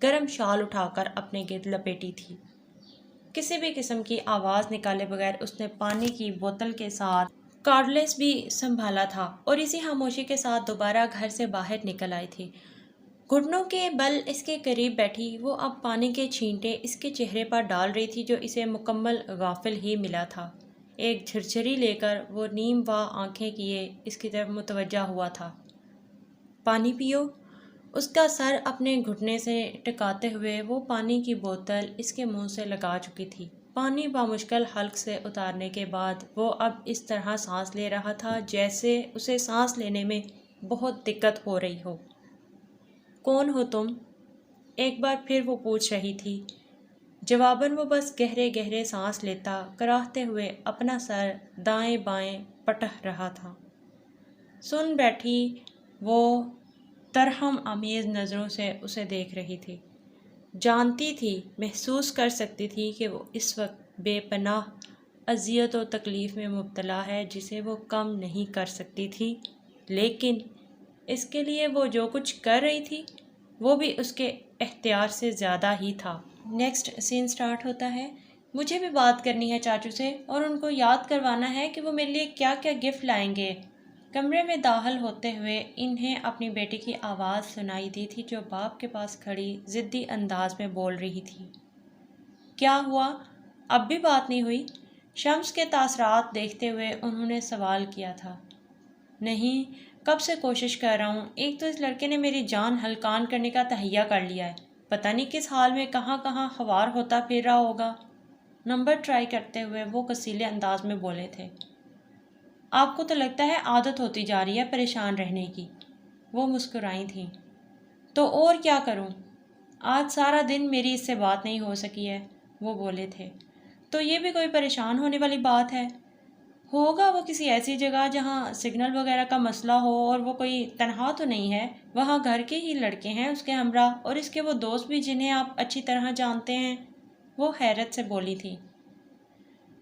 گرم شال اٹھا کر اپنے گرد لپیٹی تھی۔ کسی بھی قسم کی آواز نکالے بغیر اس نے پانی کی بوتل کے ساتھ کارڈلیس بھی سنبھالا تھا اور اسی خاموشی کے ساتھ دوبارہ گھر سے باہر نکل آئی تھی۔ گھٹنوں کے بل اس کے قریب بیٹھی وہ اب پانی کے چھینٹے اس کے چہرے پر ڈال رہی تھی، جو اسے مکمل غافل ہی ملا تھا۔ ایک جھرجھری لے کر وہ نیم واہ آنکھیں کیے اس کی طرف متوجہ ہوا تھا۔ پانی پیو۔ اس کا سر اپنے گھٹنے سے ٹکاتے ہوئے وہ پانی کی بوتل اس کے منہ سے لگا چکی تھی۔ پانی بامشکل حلق سے اتارنے کے بعد وہ اب اس طرح سانس لے رہا تھا جیسے اسے سانس لینے میں بہت دقت ہو رہی ہو۔ کون ہو تم؟ ایک بار پھر وہ پوچھ رہی تھی۔ جواباً وہ بس گہرے گہرے سانس لیتا کراہتے ہوئے اپنا سر دائیں بائیں پٹک رہا تھا۔ سن بیٹھی وہ ترحم آمیز نظروں سے اسے دیکھ رہی تھی۔ جانتی تھی، محسوس کر سکتی تھی کہ وہ اس وقت بے پناہ اذیت و تکلیف میں مبتلا ہے جسے وہ کم نہیں کر سکتی تھی، لیکن اس کے لیے وہ جو کچھ کر رہی تھی وہ بھی اس کے اختیار سے زیادہ ہی تھا۔ نیکسٹ سین سٹارٹ ہوتا ہے۔ مجھے بھی بات کرنی ہے چاچو سے اور ان کو یاد کروانا ہے کہ وہ میرے لیے کیا کیا گفٹ لائیں گے۔ کمرے میں داخل ہوتے ہوئے انہیں اپنی بیٹی کی آواز سنائی دی تھی، جو باپ کے پاس کھڑی ضدی انداز میں بول رہی تھی۔ کیا ہوا؟ اب بھی بات نہیں ہوئی؟ شمس کے تاثرات دیکھتے ہوئے انہوں نے سوال کیا تھا۔ نہیں، کب سے کوشش کر رہا ہوں۔ ایک تو اس لڑکے نے میری جان ہلکان کرنے کا تہیہ کر لیا ہے، پتہ نہیں کس حال میں کہاں کہاں خوار ہوتا پھر رہا ہوگا۔ نمبر ٹرائی کرتے ہوئے وہ کسیلے انداز میں بولے تھے۔ آپ کو تو لگتا ہے عادت ہوتی جا رہی ہے پریشان رہنے کی۔ وہ مسکرائی تھیں۔ تو اور کیا کروں؟ آج سارا دن میری اس سے بات نہیں ہو سکی ہے، وہ بولے تھے۔ تو یہ بھی کوئی پریشان ہونے والی بات ہے؟ ہوگا وہ کسی ایسی جگہ جہاں سگنل وغیرہ کا مسئلہ ہو، اور وہ کوئی تنہا تو نہیں ہے، وہاں گھر کے ہی لڑکے ہیں اس کے ہمراہ، اور اس کے وہ دوست بھی جنہیں آپ اچھی طرح جانتے ہیں، وہ حیرت سے بولی تھی۔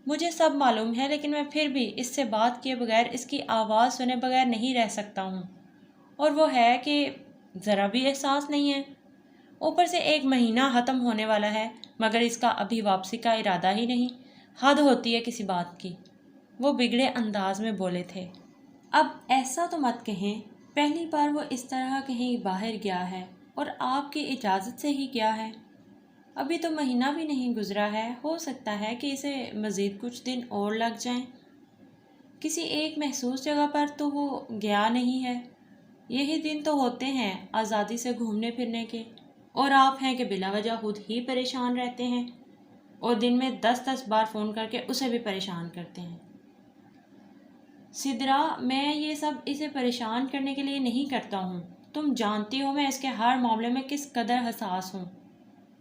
مجھے سب معلوم ہے، لیکن میں پھر بھی اس سے بات کیے بغیر، اس کی آواز سنے بغیر نہیں رہ سکتا ہوں، اور وہ ہے کہ ذرا بھی احساس نہیں ہے۔ اوپر سے 1 مہینہ ختم ہونے والا ہے، مگر اس کا ابھی واپسی کا ارادہ ہی نہیں۔ حد ہوتی ہے کسی بات کی، وہ بگڑے انداز میں بولے تھے۔ اب ایسا تو مت کہیں، پہلی بار وہ اس طرح کہیں باہر گیا ہے اور آپ کی اجازت سے ہی گیا ہے۔ ابھی تو مہینہ بھی نہیں گزرا ہے، ہو سکتا ہے کہ اسے مزید کچھ دن اور لگ جائیں۔ کسی ایک محسوس جگہ پر تو وہ گیا نہیں ہے۔ یہی دن تو ہوتے ہیں آزادی سے گھومنے پھرنے کے، اور آپ ہیں کہ بلا وجہ خود ہی پریشان رہتے ہیں اور دن میں 10 بار فون کر کے اسے بھی پریشان کرتے ہیں۔ سدرا، میں یہ سب اسے پریشان کرنے کے لیے نہیں کرتا ہوں۔ تم جانتی ہو میں اس کے ہر معاملے میں کس قدر حساس ہوں۔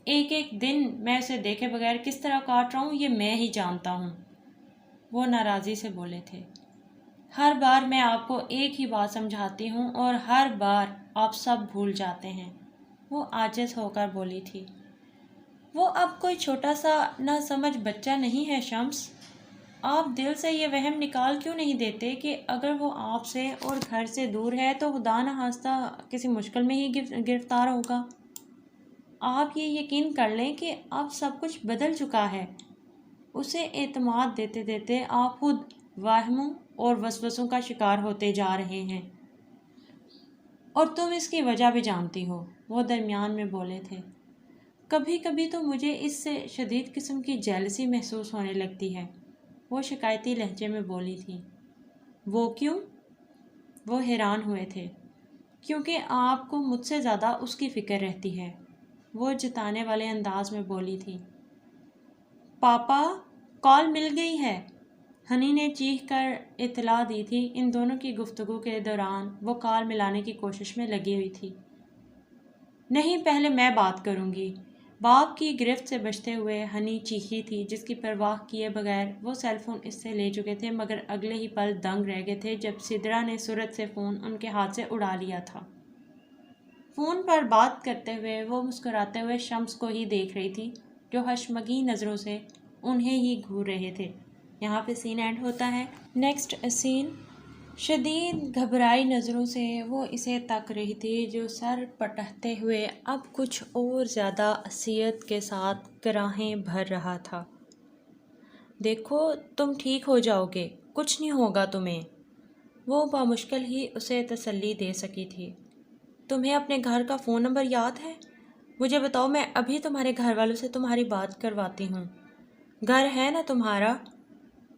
ایک ایک دن میں اسے دیکھے بغیر کس طرح کاٹ رہا ہوں یہ میں ہی جانتا ہوں۔ وہ ناراضی سے بولے تھے۔ ہر بار میں آپ کو ایک ہی بات سمجھاتی ہوں اور ہر بار آپ سب بھول جاتے ہیں، وہ عاجز ہو کر بولی تھی۔ وہ اب کوئی چھوٹا سا نہ سمجھ بچہ نہیں ہے شمس۔ آپ دل سے یہ وہم نکال کیوں نہیں دیتے کہ اگر وہ آپ سے اور گھر سے دور ہے تو خدا نہ خواستہ کسی مشکل میں ہی گرفتار ہوگا۔ آپ یہ یقین کر لیں کہ اب سب کچھ بدل چکا ہے۔ اسے اعتماد دیتے دیتے آپ خود وہموں اور وسوسوں کا شکار ہوتے جا رہے ہیں، اور تم اس کی وجہ بھی جانتی ہو، وہ درمیان میں بولے تھے۔ کبھی کبھی تو مجھے اس سے شدید قسم کی جیلسی محسوس ہونے لگتی ہے، وہ شکایتی لہجے میں بولی تھی۔ وہ کیوں؟ وہ حیران ہوئے تھے۔ کیونکہ آپ کو مجھ سے زیادہ اس کی فکر رہتی ہے، وہ جتانے والے انداز میں بولی تھی۔ پاپا، کال مل گئی ہے، ہنی نے چیخ کر اطلاع دی تھی۔ ان دونوں کی گفتگو کے دوران وہ کال ملانے کی کوشش میں لگی ہوئی تھی۔ نہیں، پہلے میں بات کروں گی، باپ کی گرفت سے بچتے ہوئے ہنی چیخی تھی، جس کی پرواہ کیے بغیر وہ سیل فون اس سے لے چکے تھے، مگر اگلے ہی پل دنگ رہ گئے تھے جب سدرا نے سرعت سے فون ان کے ہاتھ سے اڑا لیا تھا۔ فون پر بات کرتے ہوئے وہ مسکراتے ہوئے شمس کو ہی دیکھ رہی تھی، جو حشمگی نظروں سے انہیں ہی گھور رہے تھے۔ یہاں پہ سین اینڈ ہوتا ہے۔ نیکسٹ سین، شدید گھبرائی نظروں سے وہ اسے تک رہی تھی، جو سر پٹکتے ہوئے اب کچھ اور زیادہ عصیت کے ساتھ گراہیں بھر رہا تھا۔ دیکھو، تم ٹھیک ہو جاؤ گے، کچھ نہیں ہوگا تمہیں، وہ بامشکل ہی اسے تسلی دے سکی تھی۔ تمہیں اپنے گھر کا فون نمبر یاد ہے؟ مجھے بتاؤ، میں ابھی تمہارے گھر والوں سے تمہاری بات کرواتی ہوں۔ گھر ہے نا تمہارا؟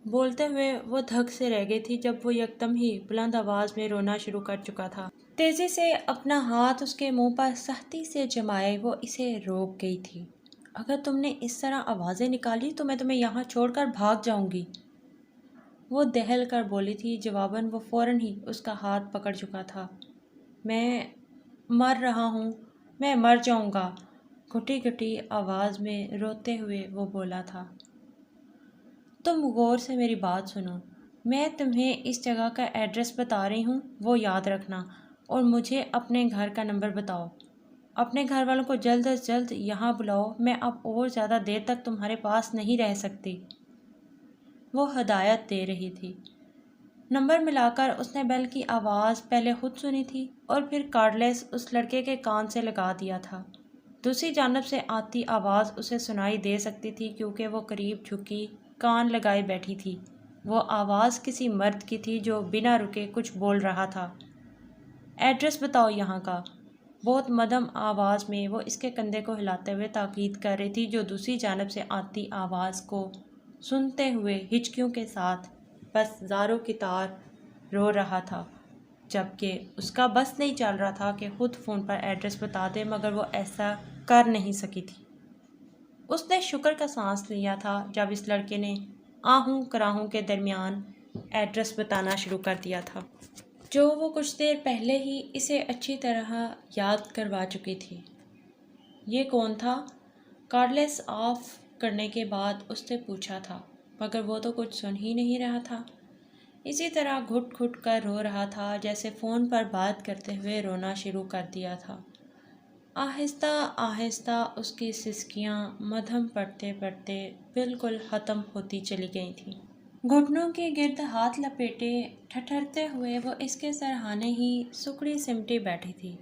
بولتے ہوئے وہ دھک سے رہ گئی تھی جب وہ یکدم ہی بلند آواز میں رونا شروع کر چکا تھا۔ تیزی سے اپنا ہاتھ اس کے منہ پر سختی سے جمائے وہ اسے روک گئی تھی۔ اگر تم نے اس طرح آوازیں نکالی تو میں تمہیں یہاں چھوڑ کر بھاگ جاؤں گی، وہ دہل کر بولی تھی۔ جواباً وہ فوراً ہی اس کا ہاتھ پکڑ چکا تھا۔ میں مر رہا ہوں، میں مر جاؤں گا، گھٹی گھٹی آواز میں روتے ہوئے وہ بولا تھا۔ تم غور سے میری بات سنو، میں تمہیں اس جگہ کا ایڈریس بتا رہی ہوں، وہ یاد رکھنا، اور مجھے اپنے گھر کا نمبر بتاؤ۔ اپنے گھر والوں کو جلد از جلد یہاں بلاؤ، میں اب اور زیادہ دیر تک تمہارے پاس نہیں رہ سکتی، وہ ہدایت دے رہی تھی۔ نمبر ملا کر اس نے بیل کی آواز پہلے خود سنی تھی اور پھر کارڈلیس اس لڑکے کے کان سے لگا دیا تھا۔ دوسری جانب سے آتی آواز اسے سنائی دے سکتی تھی کیونکہ وہ قریب جھکی کان لگائے بیٹھی تھی۔ وہ آواز کسی مرد کی تھی جو بنا رکے کچھ بول رہا تھا۔ ایڈریس بتاؤ یہاں کا، بہت مدھم آواز میں وہ اس کے کندھے کو ہلاتے ہوئے تاکید کر رہی تھی، جو دوسری جانب سے آتی آواز کو سنتے ہوئے ہچکیوں کے ساتھ بس زاروں کی طار رو رہا تھا، جبکہ اس کا بس نہیں چل رہا تھا کہ خود فون پر ایڈریس بتا دے، مگر وہ ایسا کر نہیں سکی تھی۔ اس نے شکر کا سانس لیا تھا جب اس لڑکے نے آہوں کراہوں کے درمیان ایڈریس بتانا شروع کر دیا تھا، جو وہ کچھ دیر پہلے ہی اسے اچھی طرح یاد کروا چکی تھی۔ یہ کون تھا؟ کارڈلیس آف کرنے کے بعد اس نے پوچھا تھا، مگر وہ تو کچھ سن ہی نہیں رہا تھا، اسی طرح گھٹ گھٹ کر رو رہا تھا جیسے فون پر بات کرتے ہوئے رونا شروع کر دیا تھا۔ آہستہ آہستہ اس کی سسکیاں مدھم پڑتے پڑتے بالکل ختم ہوتی چلی گئی تھیں۔ گھٹنوں کے گرد ہاتھ لپیٹے ٹھٹھرتے ہوئے وہ اس کے سرہانے ہی سکڑی سمٹی بیٹھی تھی،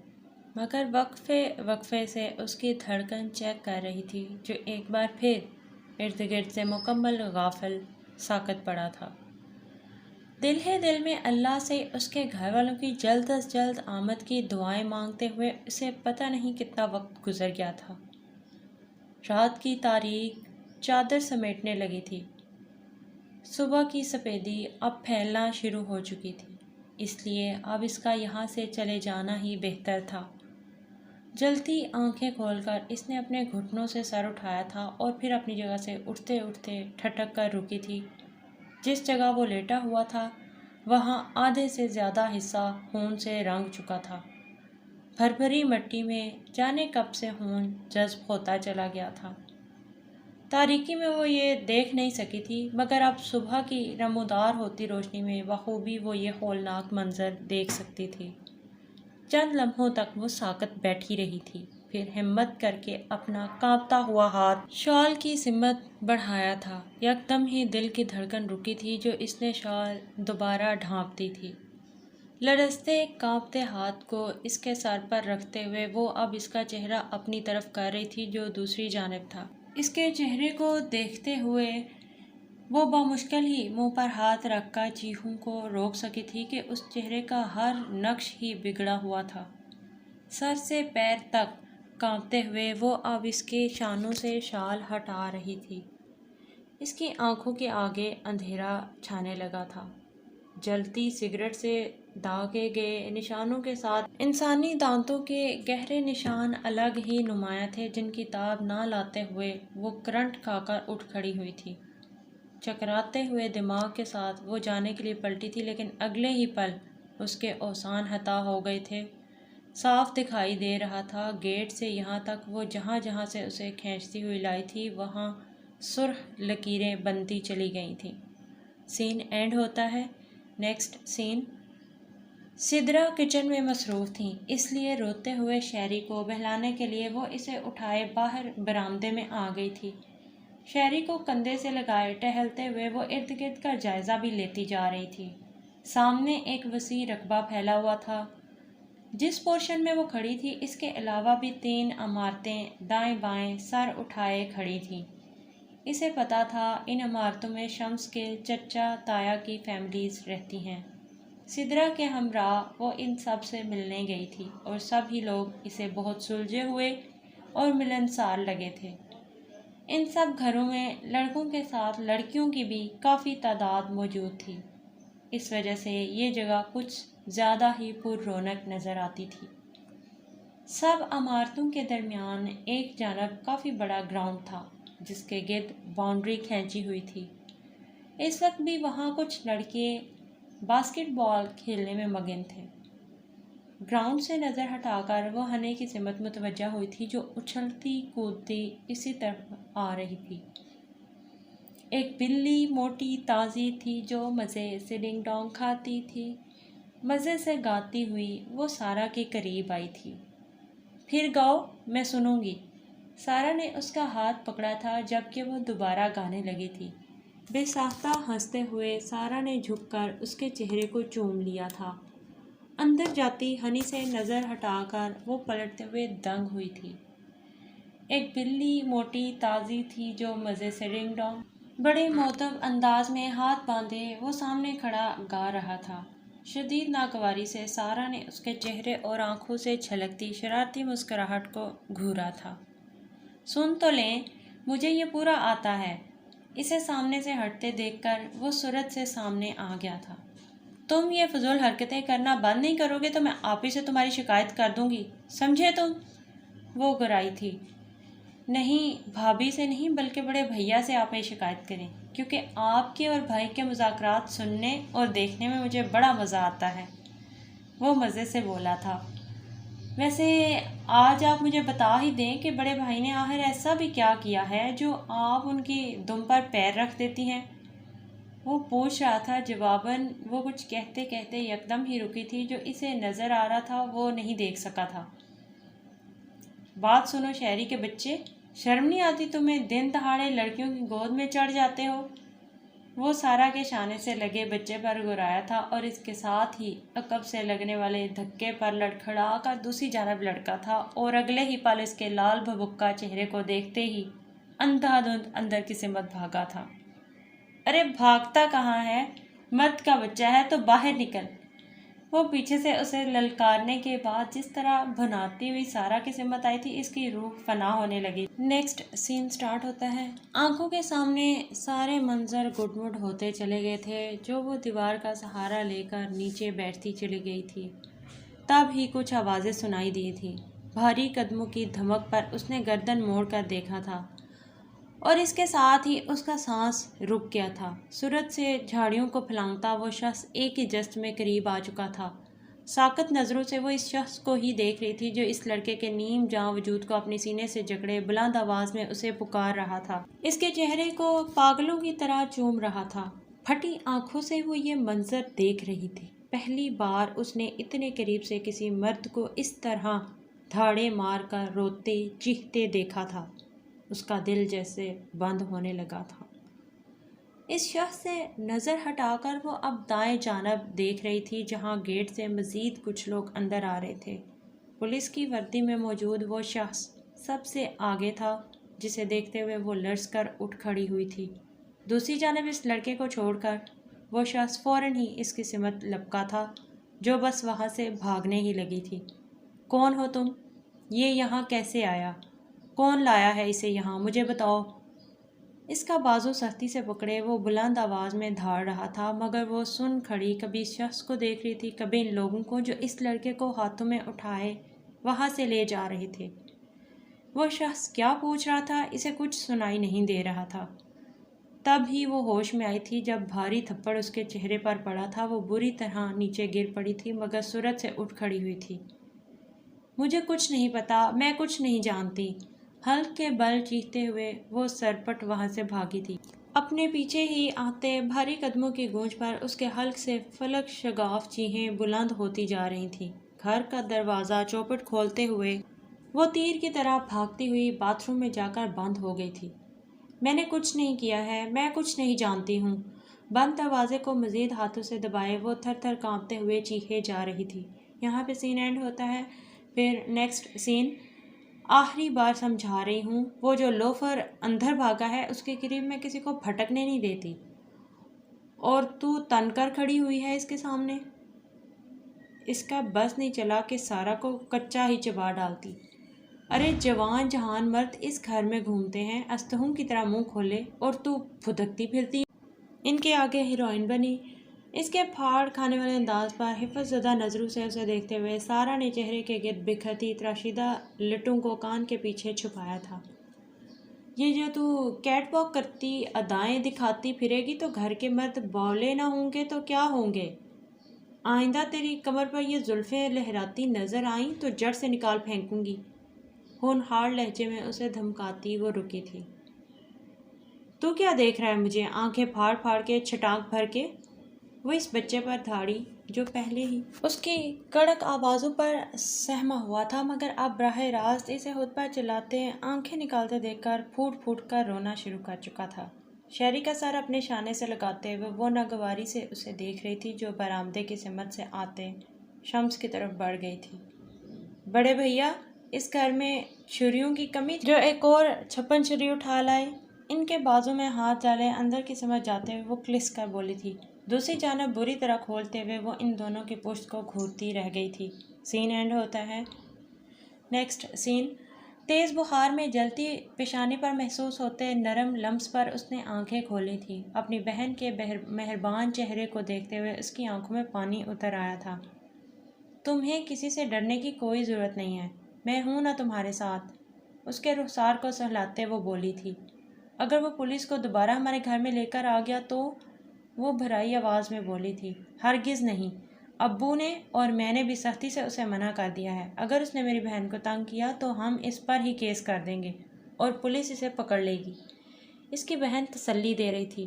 مگر وقفے وقفے سے اس کی دھڑکن چیک کر رہی تھی، جو ایک بار پھر ارد گرد سے مکمل غافل ساکت پڑا تھا۔ دل ہی دل میں اللہ سے اس کے گھر والوں کی جلد از جلد آمد کی دعائیں مانگتے ہوئے اسے پتہ نہیں کتنا وقت گزر گیا تھا۔ رات کی تاریک چادر سمیٹنے لگی تھی۔ صبح کی سفیدی اب پھیلنا شروع ہو چکی تھی، اس لیے اب اس کا یہاں سے چلے جانا ہی بہتر تھا۔ جلتی آنکھیں کھول کر اس نے اپنے گھٹنوں سے سر اٹھایا تھا اور پھر اپنی جگہ سے اٹھتے اٹھتے ٹھٹک کر رکی تھی۔ جس جگہ وہ لیٹا ہوا تھا وہاں آدھے سے زیادہ حصہ خون سے رنگ چکا تھا۔ بھری مٹی میں جانے کب سے خون جذب ہوتا چلا گیا تھا۔ تاریکی میں وہ یہ دیکھ نہیں سکی تھی، مگر اب صبح کی نمودار ہوتی روشنی میں بخوبی وہ یہ ہولناک منظر دیکھ سکتی تھی۔ چند لمحوں تک وہ ساکت بیٹھی رہی تھی، پھر ہمت کر کے اپنا کانپتا ہوا ہاتھ شال کی سمت بڑھایا تھا۔ یکدم ہی دل کی دھڑکن رکی تھی جو اس نے شال دوبارہ ڈھانپ دی تھی۔ لرزتے کانپتے ہاتھ کو اس کے سر پر رکھتے ہوئے وہ اب اس کا چہرہ اپنی طرف کر رہی تھی جو دوسری جانب تھا۔ اس کے چہرے کو دیکھتے ہوئے وہ بامشکل ہی منہ پر ہاتھ رکھ کر چیخوں کو روک سکی تھی کہ اس چہرے کا ہر نقش ہی بگڑا ہوا تھا۔ سر سے پیر تک کانپتے ہوئے وہ اب اس کے شانوں سے شال ہٹا رہی تھی۔ اس کی آنکھوں کے آگے اندھیرا چھانے لگا تھا۔ جلتی سگریٹ سے داغے گئے نشانوں کے ساتھ انسانی دانتوں کے گہرے نشان الگ ہی نمایاں تھے، جن کی تاب نہ لاتے ہوئے وہ کرنٹ کھا کر اٹھ کھڑی ہوئی تھی۔ چکراتے ہوئے دماغ کے ساتھ وہ جانے کے لیے پلٹی تھی، لیکن اگلے ہی پل اس کے اوزان ہتا ہو گئے تھے۔ صاف دکھائی دے رہا تھا گیٹ سے یہاں تک وہ جہاں جہاں سے اسے کھینچتی ہوئی لائی تھی وہاں سرخ لکیریں بنتی چلی گئی تھیں۔ سین اینڈ ہوتا ہے۔ نیکسٹ سین۔ سدرا کچن میں مصروف تھیں، اس لیے روتے ہوئے شہری کو بہلانے کے لیے وہ اسے اٹھائے باہر برآمدے میں آ گئی تھی۔ شہری کو کندھے سے لگائے ٹہلتے ہوئے وہ ارد گرد کا جائزہ بھی لیتی جا رہی تھی۔ سامنے ایک وسیع رقبہ پھیلا ہوا تھا۔ جس پورشن میں وہ کھڑی تھی اس کے علاوہ بھی 3 عمارتیں دائیں بائیں سر اٹھائے کھڑی تھیں۔ اسے پتہ تھا ان عمارتوں میں شمس کے چچا تایا کی فیملیز رہتی ہیں۔ سدرا کے ہمراہ وہ ان سب سے ملنے گئی تھی اور سب ہی لوگ اسے بہت سلجھے ہوئے اور ملنسار لگے تھے۔ ان سب گھروں میں لڑکوں کے ساتھ لڑکیوں کی بھی کافی تعداد موجود تھی، اس وجہ سے یہ جگہ کچھ زیادہ ہی پر رونق نظر آتی تھی۔ سب عمارتوں کے درمیان ایک جانب کافی بڑا گراؤنڈ تھا جس کے گرد باؤنڈری کھینچی ہوئی تھی۔ اس وقت بھی وہاں کچھ لڑکے باسکٹ بال کھیلنے میں مگن تھے۔ گراؤنڈ سے نظر ہٹا کر وہ ہنے کی سمت متوجہ ہوئی تھی جو اچھلتی کودتی اسی طرف آ رہی تھی۔ ایک بلی موٹی تازی تھی جو مزے سے ڈنگ ڈونگ کھاتی تھی۔ مزے سے گاتی ہوئی وہ سارا کے قریب آئی تھی۔ پھر گاؤ، میں سنوں گی۔ سارا نے اس کا ہاتھ پکڑا تھا جبکہ وہ دوبارہ گانے لگی تھی۔ بے ساختہ ہنستے ہوئے سارا نے جھک کر اس کے چہرے کو چوم لیا تھا۔ اندر جاتی ہنی سے نظر ہٹا کر وہ پلٹتے ہوئے دنگ ہوئی تھی۔ ایک بلی موٹی تازی تھی جو مزے سے ڈنگ ڈونگ بڑے مؤدب انداز میں ہاتھ باندھے وہ سامنے کھڑا گا رہا تھا۔ شدید ناگواری سے سارا نے اس کے چہرے اور آنکھوں سے چھلکتی شرارتی مسکراہٹ کو گھورا تھا۔ سن تو لیں، مجھے یہ پورا آتا ہے۔ اسے سامنے سے ہٹتے دیکھ کر وہ سرعت سے سامنے آ گیا تھا۔ تم یہ فضول حرکتیں کرنا بند نہیں کرو گے تو میں آپی سے تمہاری شکایت کر دوں گی، سمجھے تم؟ وہ گرائی تھی۔ نہیں، بھابھی سے نہیں بلکہ بڑے بھیا سے آپ یہ شکایت کریں، کیونکہ آپ کے اور بھائی کے مذاکرات سننے اور دیکھنے میں مجھے بڑا مزہ آتا ہے۔ وہ مزے سے بولا تھا۔ ویسے آج آپ مجھے بتا ہی دیں کہ بڑے بھائی نے آخر ایسا بھی کیا کیا ہے جو آپ ان کی دم پر پیر رکھ دیتی ہیں؟ وہ پوچھ رہا تھا۔ جواباً وہ کچھ کہتے کہتے یکدم ہی رکی تھی۔ جو اسے نظر آ رہا تھا وہ نہیں دیکھ سکا تھا۔ بات سنو شہری کے بچے، شرم نہیں آتی تمہیں؟ دن دہاڑے لڑکیوں کی گود میں چڑھ جاتے ہو۔ وہ سارا کے شانے سے لگے بچے پر گرایا تھا اور اس کے ساتھ ہی عقب سے لگنے والے دھکے پر لڑکھڑا کر دوسری جانب لڑکا تھا اور اگلے ہی پل اس کے لال بھبکا چہرے کو دیکھتے ہی اندھا دھند اندر کی سمت بھاگا تھا۔ ارے بھاگتا کہاں ہے؟ مرد کا بچہ ہے تو باہر نکل۔ وہ پیچھے سے اسے للکارنے کے بعد جس طرح بھناتی ہوئی سارا کی سمت آئی تھی، اس کی روح فنا ہونے لگی۔ نیکسٹ سین سٹارٹ ہوتا ہے۔ آنکھوں کے سامنے سارے منظر گڈ مڈ ہوتے چلے گئے تھے جو وہ دیوار کا سہارا لے کر نیچے بیٹھتی چلی گئی تھی۔ تب ہی کچھ آوازیں سنائی دی تھی۔ بھاری قدموں کی دھمک پر اس نے گردن موڑ کر دیکھا تھا اور اس کے ساتھ ہی اس کا سانس رک گیا تھا۔ سورج سے جھاڑیوں کو پھلانگتا وہ شخص ایک ہی جست میں قریب آ چکا تھا۔ ساکت نظروں سے وہ اس شخص کو ہی دیکھ رہی تھی جو اس لڑکے کے نیم جاں وجود کو اپنے سینے سے جکڑے بلند آواز میں اسے پکار رہا تھا، اس کے چہرے کو پاگلوں کی طرح چوم رہا تھا۔ پھٹی آنکھوں سے وہ یہ منظر دیکھ رہی تھی۔ پہلی بار اس نے اتنے قریب سے کسی مرد کو اس طرح دھاڑے مار کر روتے چیختے دیکھا تھا۔ اس کا دل جیسے بند ہونے لگا تھا۔ اس شخص سے نظر ہٹا کر وہ اب دائیں جانب دیکھ رہی تھی جہاں گیٹ سے مزید کچھ لوگ اندر آ رہے تھے۔ پولیس کی وردی میں موجود وہ شخص سب سے آگے تھا جسے دیکھتے ہوئے وہ لرز کر اٹھ کھڑی ہوئی تھی۔ دوسری جانب اس لڑکے کو چھوڑ کر وہ شخص فوراً ہی اس کی سمت لپکا تھا جو بس وہاں سے بھاگنے ہی لگی تھی۔ کون ہو تم؟ یہ یہاں کیسے آیا؟ کون لایا ہے اسے یہاں؟ مجھے بتاؤ۔ اس کا بازو سختی سے پکڑے وہ بلند آواز میں دھاڑ رہا تھا، مگر وہ سن کھڑی کبھی اس شخص کو دیکھ رہی تھی، کبھی ان لوگوں کو جو اس لڑکے کو ہاتھوں میں اٹھائے وہاں سے لے جا رہے تھے۔ وہ شخص کیا پوچھ رہا تھا اسے کچھ سنائی نہیں دے رہا تھا۔ تب ہی وہ ہوش میں آئی تھی جب بھاری تھپڑ اس کے چہرے پر پڑا تھا۔ وہ بری طرح نیچے گر پڑی تھی مگر سرعت سے اٹھ کھڑی ہوئی تھی۔ مجھے کچھ نہیں پتا، میں کچھ نہیں جانتی، حلق کے بل چیختے ہوئے وہ سرپٹ وہاں سے بھاگی تھی۔ اپنے پیچھے ہی آتے بھاری قدموں کی گونج پر اس کے حلق سے فلک شگاف چیخیں بلند ہوتی جا رہی تھیں۔ گھر کا دروازہ چوپٹ کھولتے ہوئے وہ تیر کی طرح بھاگتی ہوئی باتھ روم میں جا کر بند ہو گئی تھی۔ میں نے کچھ نہیں کیا ہے، میں کچھ نہیں جانتی ہوں۔ بند دروازے کو مزید ہاتھوں سے دبائے وہ تھر تھر کانپتے ہوئے چیخے جا رہی تھی۔ یہاں پہ سین اینڈ ہوتا ہے۔ پھر نیکسٹ سین۔ آخری بار سمجھا رہی ہوں، وہ جو لوفر اندر بھاگا ہے اس کے قریب میں کسی کو پھٹکنے نہیں دیتی، اور تو تن کر کھڑی ہوئی ہے اس کے سامنے۔ اس کا بس نہیں چلا کہ سارا کو کچا ہی چبا ڈالتی۔ ارے جوان جہان مرد اس گھر میں گھومتے ہیں استہوں کی طرح منہ کھولے، اور تو پھدکتی پھرتی ان کے آگے ہیروئن بنی۔ اس کے پھاڑ کھانے والے انداز پر حفظ زدہ نظروں سے اسے دیکھتے ہوئے سارا نے چہرے کے گرد بکھرتی تراشیدہ لٹوں کو کان کے پیچھے چھپایا تھا۔ یہ جو تو کیٹ واک کرتی ادائیں دکھاتی پھرے گی تو گھر کے مرد بولے نہ ہوں گے تو کیا ہوں گے؟ آئندہ تیری کمر پر یہ زلفیں لہراتی نظر آئیں تو جڑ سے نکال پھینکوں گی۔ ہونہار لہجے میں اسے دھمکاتی وہ رکی تھی۔ تو کیا دیکھ رہا ہے مجھے آنکھیں پھاڑ پھاڑ کے چھٹانک بھر کے؟ وہ اس بچے پر دھاڑی جو پہلے ہی اس کی کڑک آوازوں پر سہما ہوا تھا مگر اب براہ راست اسے خود پر چلاتے آنکھیں نکالتے دیکھ کر پھوٹ پھوٹ کر رونا شروع کر چکا تھا۔ شہری کا سر اپنے شانے سے لگاتے ہوئے وہ ناگواری سے اسے دیکھ رہی تھی جو برآمدے کی سمت سے آتے شمس کی طرف بڑھ گئی تھی۔ بڑے بھیا، اس گھر میں چھریوں کی کمی جو ایک اور چھپن چھری اٹھا لائے۔ ان کے بازو میں ہاتھ ڈالے اندر کی سمجھ جاتے ہوئے وہ کلس کر بولی تھی۔ دوسری جانب بری طرح کھولتے ہوئے وہ ان دونوں کی پشت کو گھورتی رہ گئی تھی۔ سین اینڈ ہوتا ہے۔ نیکسٹ سین۔ تیز بخار میں جلتی پیشانی پر محسوس ہوتے نرم لمس پر اس نے آنکھیں کھولی تھی۔ اپنی بہن کے مہربان چہرے کو دیکھتے ہوئے اس کی آنکھوں میں پانی اتر آیا تھا۔ تمہیں کسی سے ڈرنے کی کوئی ضرورت نہیں ہے، میں ہوں نا تمہارے ساتھ، اس کے رخسار کو سہلاتے وہ بولی تھی۔ اگر وہ پولیس کو دوبارہ ہمارے گھر میں لے کر آ گیا تو؟ وہ بھرائی آواز میں بولی تھی۔ ہرگز نہیں، ابو نے اور میں نے بھی سختی سے اسے منع کر دیا ہے۔ اگر اس نے میری بہن کو تنگ کیا تو ہم اس پر ہی کیس کر دیں گے اور پولیس اسے پکڑ لے گی۔ اس کی بہن تسلی دے رہی تھی۔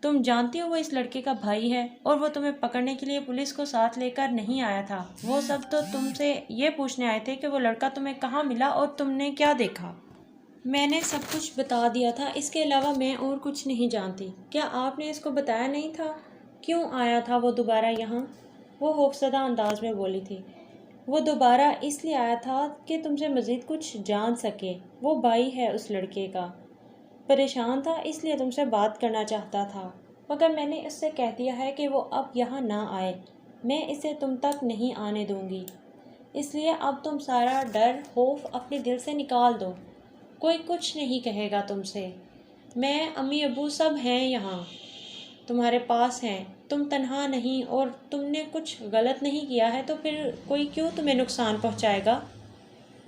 تم جانتی ہو وہ اس لڑکے کا بھائی ہے اور وہ تمہیں پکڑنے کے لیے پولیس کو ساتھ لے کر نہیں آیا تھا۔ وہ سب تو تم سے یہ پوچھنے آئے تھے کہ وہ لڑکا تمہیں کہاں ملا اور تم نے کیا دیکھا۔ میں نے سب کچھ بتا دیا تھا، اس کے علاوہ میں اور کچھ نہیں جانتی۔ کیا آپ نے اس کو بتایا نہیں تھا؟ کیوں آیا تھا وہ دوبارہ یہاں؟ وہ خوفزدہ انداز میں بولی تھی۔ وہ دوبارہ اس لیے آیا تھا کہ تم سے مزید کچھ جان سکے۔ وہ بھائی ہے اس لڑکے کا، پریشان تھا اس لیے تم سے بات کرنا چاہتا تھا، مگر میں نے اس سے کہہ دیا ہے کہ وہ اب یہاں نہ آئے۔ میں اسے تم تک نہیں آنے دوں گی، اس لیے اب تم سارا ڈر خوف اپنے دل سے نکال دو۔ کوئی کچھ نہیں کہے گا تم سے، میں، امی ابو سب ہیں یہاں، تمہارے پاس ہیں، تم تنہا نہیں، اور تم نے کچھ غلط نہیں کیا ہے تو پھر کوئی کیوں تمہیں نقصان پہنچائے گا؟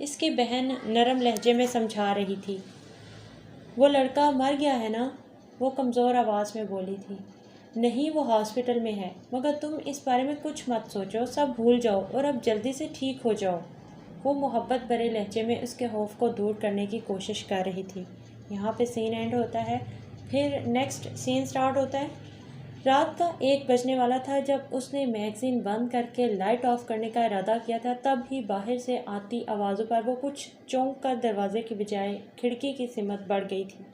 اس کی بہن نرم لہجے میں سمجھا رہی تھی۔ وہ لڑکا مر گیا ہے نا، وہ کمزور آواز میں بولی تھی۔ نہیں، وہ ہاسپٹل میں ہے، مگر تم اس بارے میں کچھ مت سوچو، سب بھول جاؤ اور اب جلدی سے ٹھیک ہو جاؤ۔ وہ محبت بھرے لہجے میں اس کے خوف کو دور کرنے کی کوشش کر رہی تھی۔ یہاں پہ سین اینڈ ہوتا ہے، پھر نیکسٹ سین سٹارٹ ہوتا ہے۔ رات کا 1 بجنے والا تھا جب اس نے میگزین بند کر کے لائٹ آف کرنے کا ارادہ کیا تھا، تب ہی باہر سے آتی آوازوں پر وہ کچھ چونک کر دروازے کی بجائے کھڑکی کی سمت بڑھ گئی تھی۔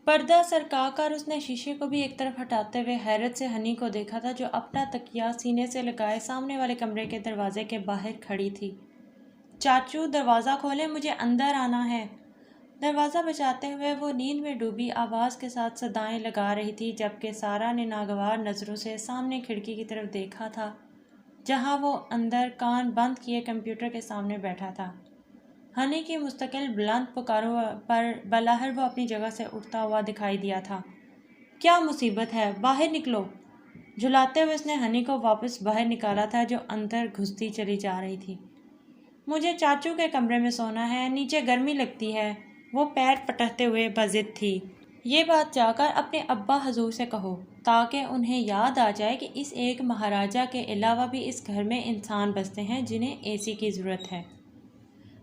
پردہ سرکا کر اس نے شیشے کو بھی ایک طرف ہٹاتے ہوئے حیرت سے ہنی کو دیکھا تھا، جو اپنا تکیہ سینے سے لگائے سامنے والے کمرے کے دروازے کے باہر کھڑی تھی۔ چاچو، دروازہ کھولیں، مجھے اندر آنا ہے۔ دروازہ بجاتے ہوئے وہ نیند میں ڈوبی آواز کے ساتھ صدائیں لگا رہی تھی، جبکہ سارا نے ناگوار نظروں سے سامنے کھڑکی کی طرف دیکھا تھا، جہاں وہ اندر کان بند کیے کمپیوٹر کے سامنے بیٹھا تھا۔ ہنی کی مستقل بلند پکاروں پر بلاہر وہ اپنی جگہ سے اٹھتا ہوا دکھائی دیا تھا۔ کیا مصیبت ہے؟ باہر نکلو! جھلاتے ہوئے اس نے ہنی کو واپس باہر نکالا تھا، جو اندر گھستی چلی جا رہی تھی۔ مجھے چاچو کے کمرے میں سونا ہے، نیچے گرمی لگتی ہے، وہ پیر پٹکتے ہوئے بضد تھی۔ یہ بات جا کر اپنے ابا حضور سے کہو، تاکہ انہیں یاد آ جائے کہ اس ایک مہاراجا کے علاوہ بھی اس گھر میں انسان بستے ہیں جنہیں اے سی کی ضرورت ہے۔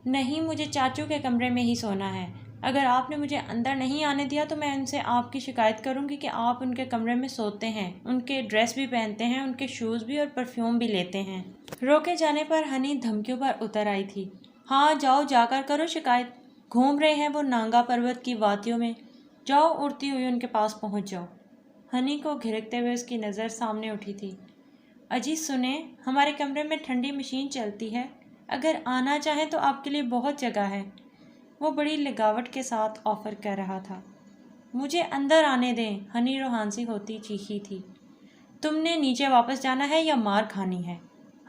نہیں، مجھے چاچو کے کمرے میں ہی سونا ہے۔ اگر آپ نے مجھے اندر نہیں آنے دیا تو میں ان سے آپ کی شکایت کروں گی کہ آپ ان کے کمرے میں سوتے ہیں، ان کے ڈریس بھی پہنتے ہیں، ان کے شوز بھی اور پرفیوم بھی لیتے ہیں۔ روکے جانے پر ہنی دھمکیوں پر اتر آئی تھی۔ ہاں جاؤ، جا کر کرو شکایت۔ گھوم رہے ہیں وہ نانگا پروت کی وادیوں میں، جاؤ اڑتی ہوئی ان کے پاس پہنچ جاؤ۔ ہنی کو گھرکتے ہوئے اس کی نظر سامنے اٹھی تھی۔ اجی سنیں، ہمارے کمرے میں ٹھنڈی مشین چلتی ہے، اگر آنا چاہیں تو آپ کے لیے بہت جگہ ہے، وہ بڑی لگاوٹ کے ساتھ آفر کر رہا تھا۔ مجھے اندر آنے دیں، ہنی روحانسی ہوتی چیخی تھی۔ تم نے نیچے واپس جانا ہے یا مار کھانی ہے؟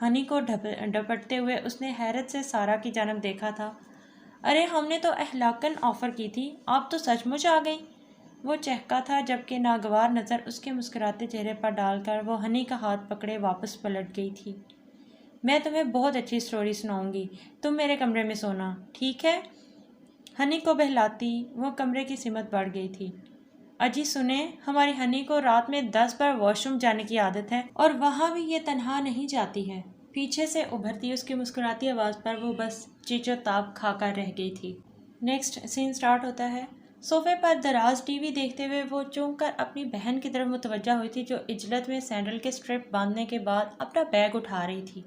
ہنی کو ڈپٹتے ہوئے اس نے حیرت سے سارا کی جانب دیکھا تھا۔ ارے ہم نے تو اخلاقاً آفر کی تھی، آپ تو سچ مچ آ گئی، وہ چہکا تھا، جبکہ ناگوار نظر اس کے مسکراتے چہرے پر ڈال کر وہ ہنی کا ہاتھ پکڑے واپس پلٹ گئی تھی۔ میں تمہیں بہت اچھی سٹوری سناؤں گی، تم میرے کمرے میں سونا، ٹھیک ہے؟ ہنی کو بہلاتی وہ کمرے کی سمت بڑھ گئی تھی۔ اجی سنیں، ہماری ہنی کو رات میں 10 بار واش روم جانے کی عادت ہے، اور وہاں بھی یہ تنہا نہیں جاتی ہے۔ پیچھے سے ابھرتی اس کی مسکراتی آواز پر وہ بس چیچو تاب کھا کر رہ گئی تھی۔ نیکسٹ سین سٹارٹ ہوتا ہے۔ صوفے پر دراز ٹی وی دیکھتے ہوئے وہ چونک کر اپنی بہن کی طرف متوجہ ہوئی تھی، جو عجلت میں سینڈل کے سٹرپ باندھنے کے بعد اپنا بیگ اٹھا رہی تھی۔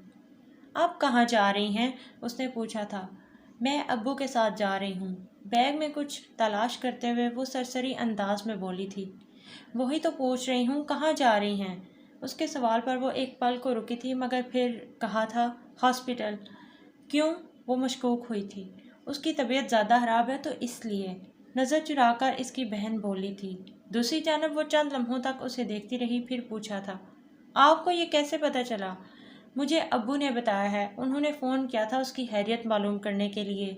آپ کہاں جا رہی ہیں؟ اس نے پوچھا تھا۔ میں ابو کے ساتھ جا رہی ہوں، بیگ میں کچھ تلاش کرتے ہوئے وہ سرسری انداز میں بولی تھی۔ وہی تو پوچھ رہی ہوں، کہاں جا رہی ہیں؟ اس کے سوال پر وہ ایک پل کو رکی تھی، مگر پھر کہا تھا، ہاسپٹل۔ کیوں؟ وہ مشکوک ہوئی تھی۔ اس کی طبیعت زیادہ خراب ہے تو اس لیے، نظر چرا کر اس کی بہن بولی تھی۔ دوسری جانب وہ چند لمحوں تک اسے دیکھتی رہی، پھر پوچھا تھا، آپ کو یہ کیسے پتہ چلا؟ مجھے ابو نے بتایا ہے، انہوں نے فون کیا تھا اس کی خیریت معلوم کرنے کے لیے،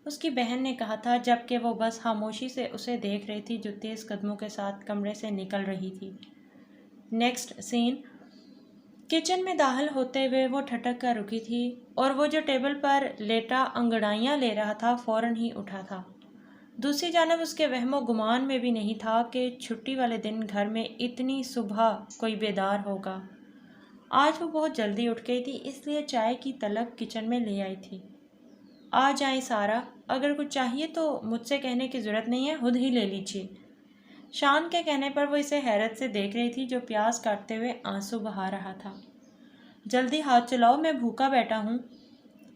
اس کی بہن نے کہا تھا، جبکہ وہ بس خاموشی سے اسے دیکھ رہی تھی جو تیز قدموں کے ساتھ کمرے سے نکل رہی تھی۔ نیکسٹ سین۔ کچن میں داخل ہوتے ہوئے وہ ٹھٹک کر رکی تھی، اور وہ جو ٹیبل پر لیٹا انگڑائیاں لے رہا تھا فوراً ہی اٹھا تھا۔ دوسری جانب اس کے وہم و گمان میں بھی نہیں تھا کہ چھٹی والے دن گھر میں اتنی صبح کوئی بیدار ہوگا۔ آج وہ بہت جلدی اٹھ گئی تھی، اس لیے چائے کی طلب کچن میں لے آئی تھی۔ آ جائیں سارا، اگر کچھ چاہیے تو مجھ سے کہنے کی ضرورت نہیں ہے، خود ہی لے لیجیے۔ شان کے کہنے پر وہ اسے حیرت سے دیکھ رہی تھی، جو پیاز کاٹتے ہوئے آنسو بہا رہا تھا۔ جلدی ہاتھ چلاؤ، میں بھوکا بیٹھا ہوں۔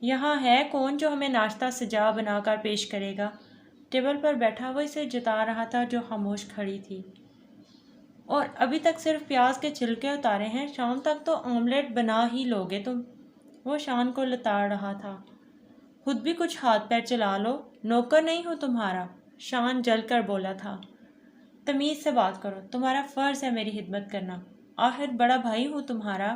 یہاں ہے کون جو ہمیں ناشتہ سجا بنا کر پیش کرے گا؟ ٹیبل پر بیٹھا وہ اسے جتا رہا تھا، جو خاموش کھڑی تھی۔ اور ابھی تک صرف پیاز کے چھلکے اتارے ہیں، شام تک تو آملیٹ بنا ہی لوگے تم، وہ شان کو لتاڑ رہا تھا۔ خود بھی کچھ ہاتھ پیر چلا لو، نوکر نہیں ہوں تمہارا، شان جل کر بولا تھا۔ تمیز سے بات کرو، تمہارا فرض ہے میری خدمت کرنا، آخر بڑا بھائی ہوں تمہارا۔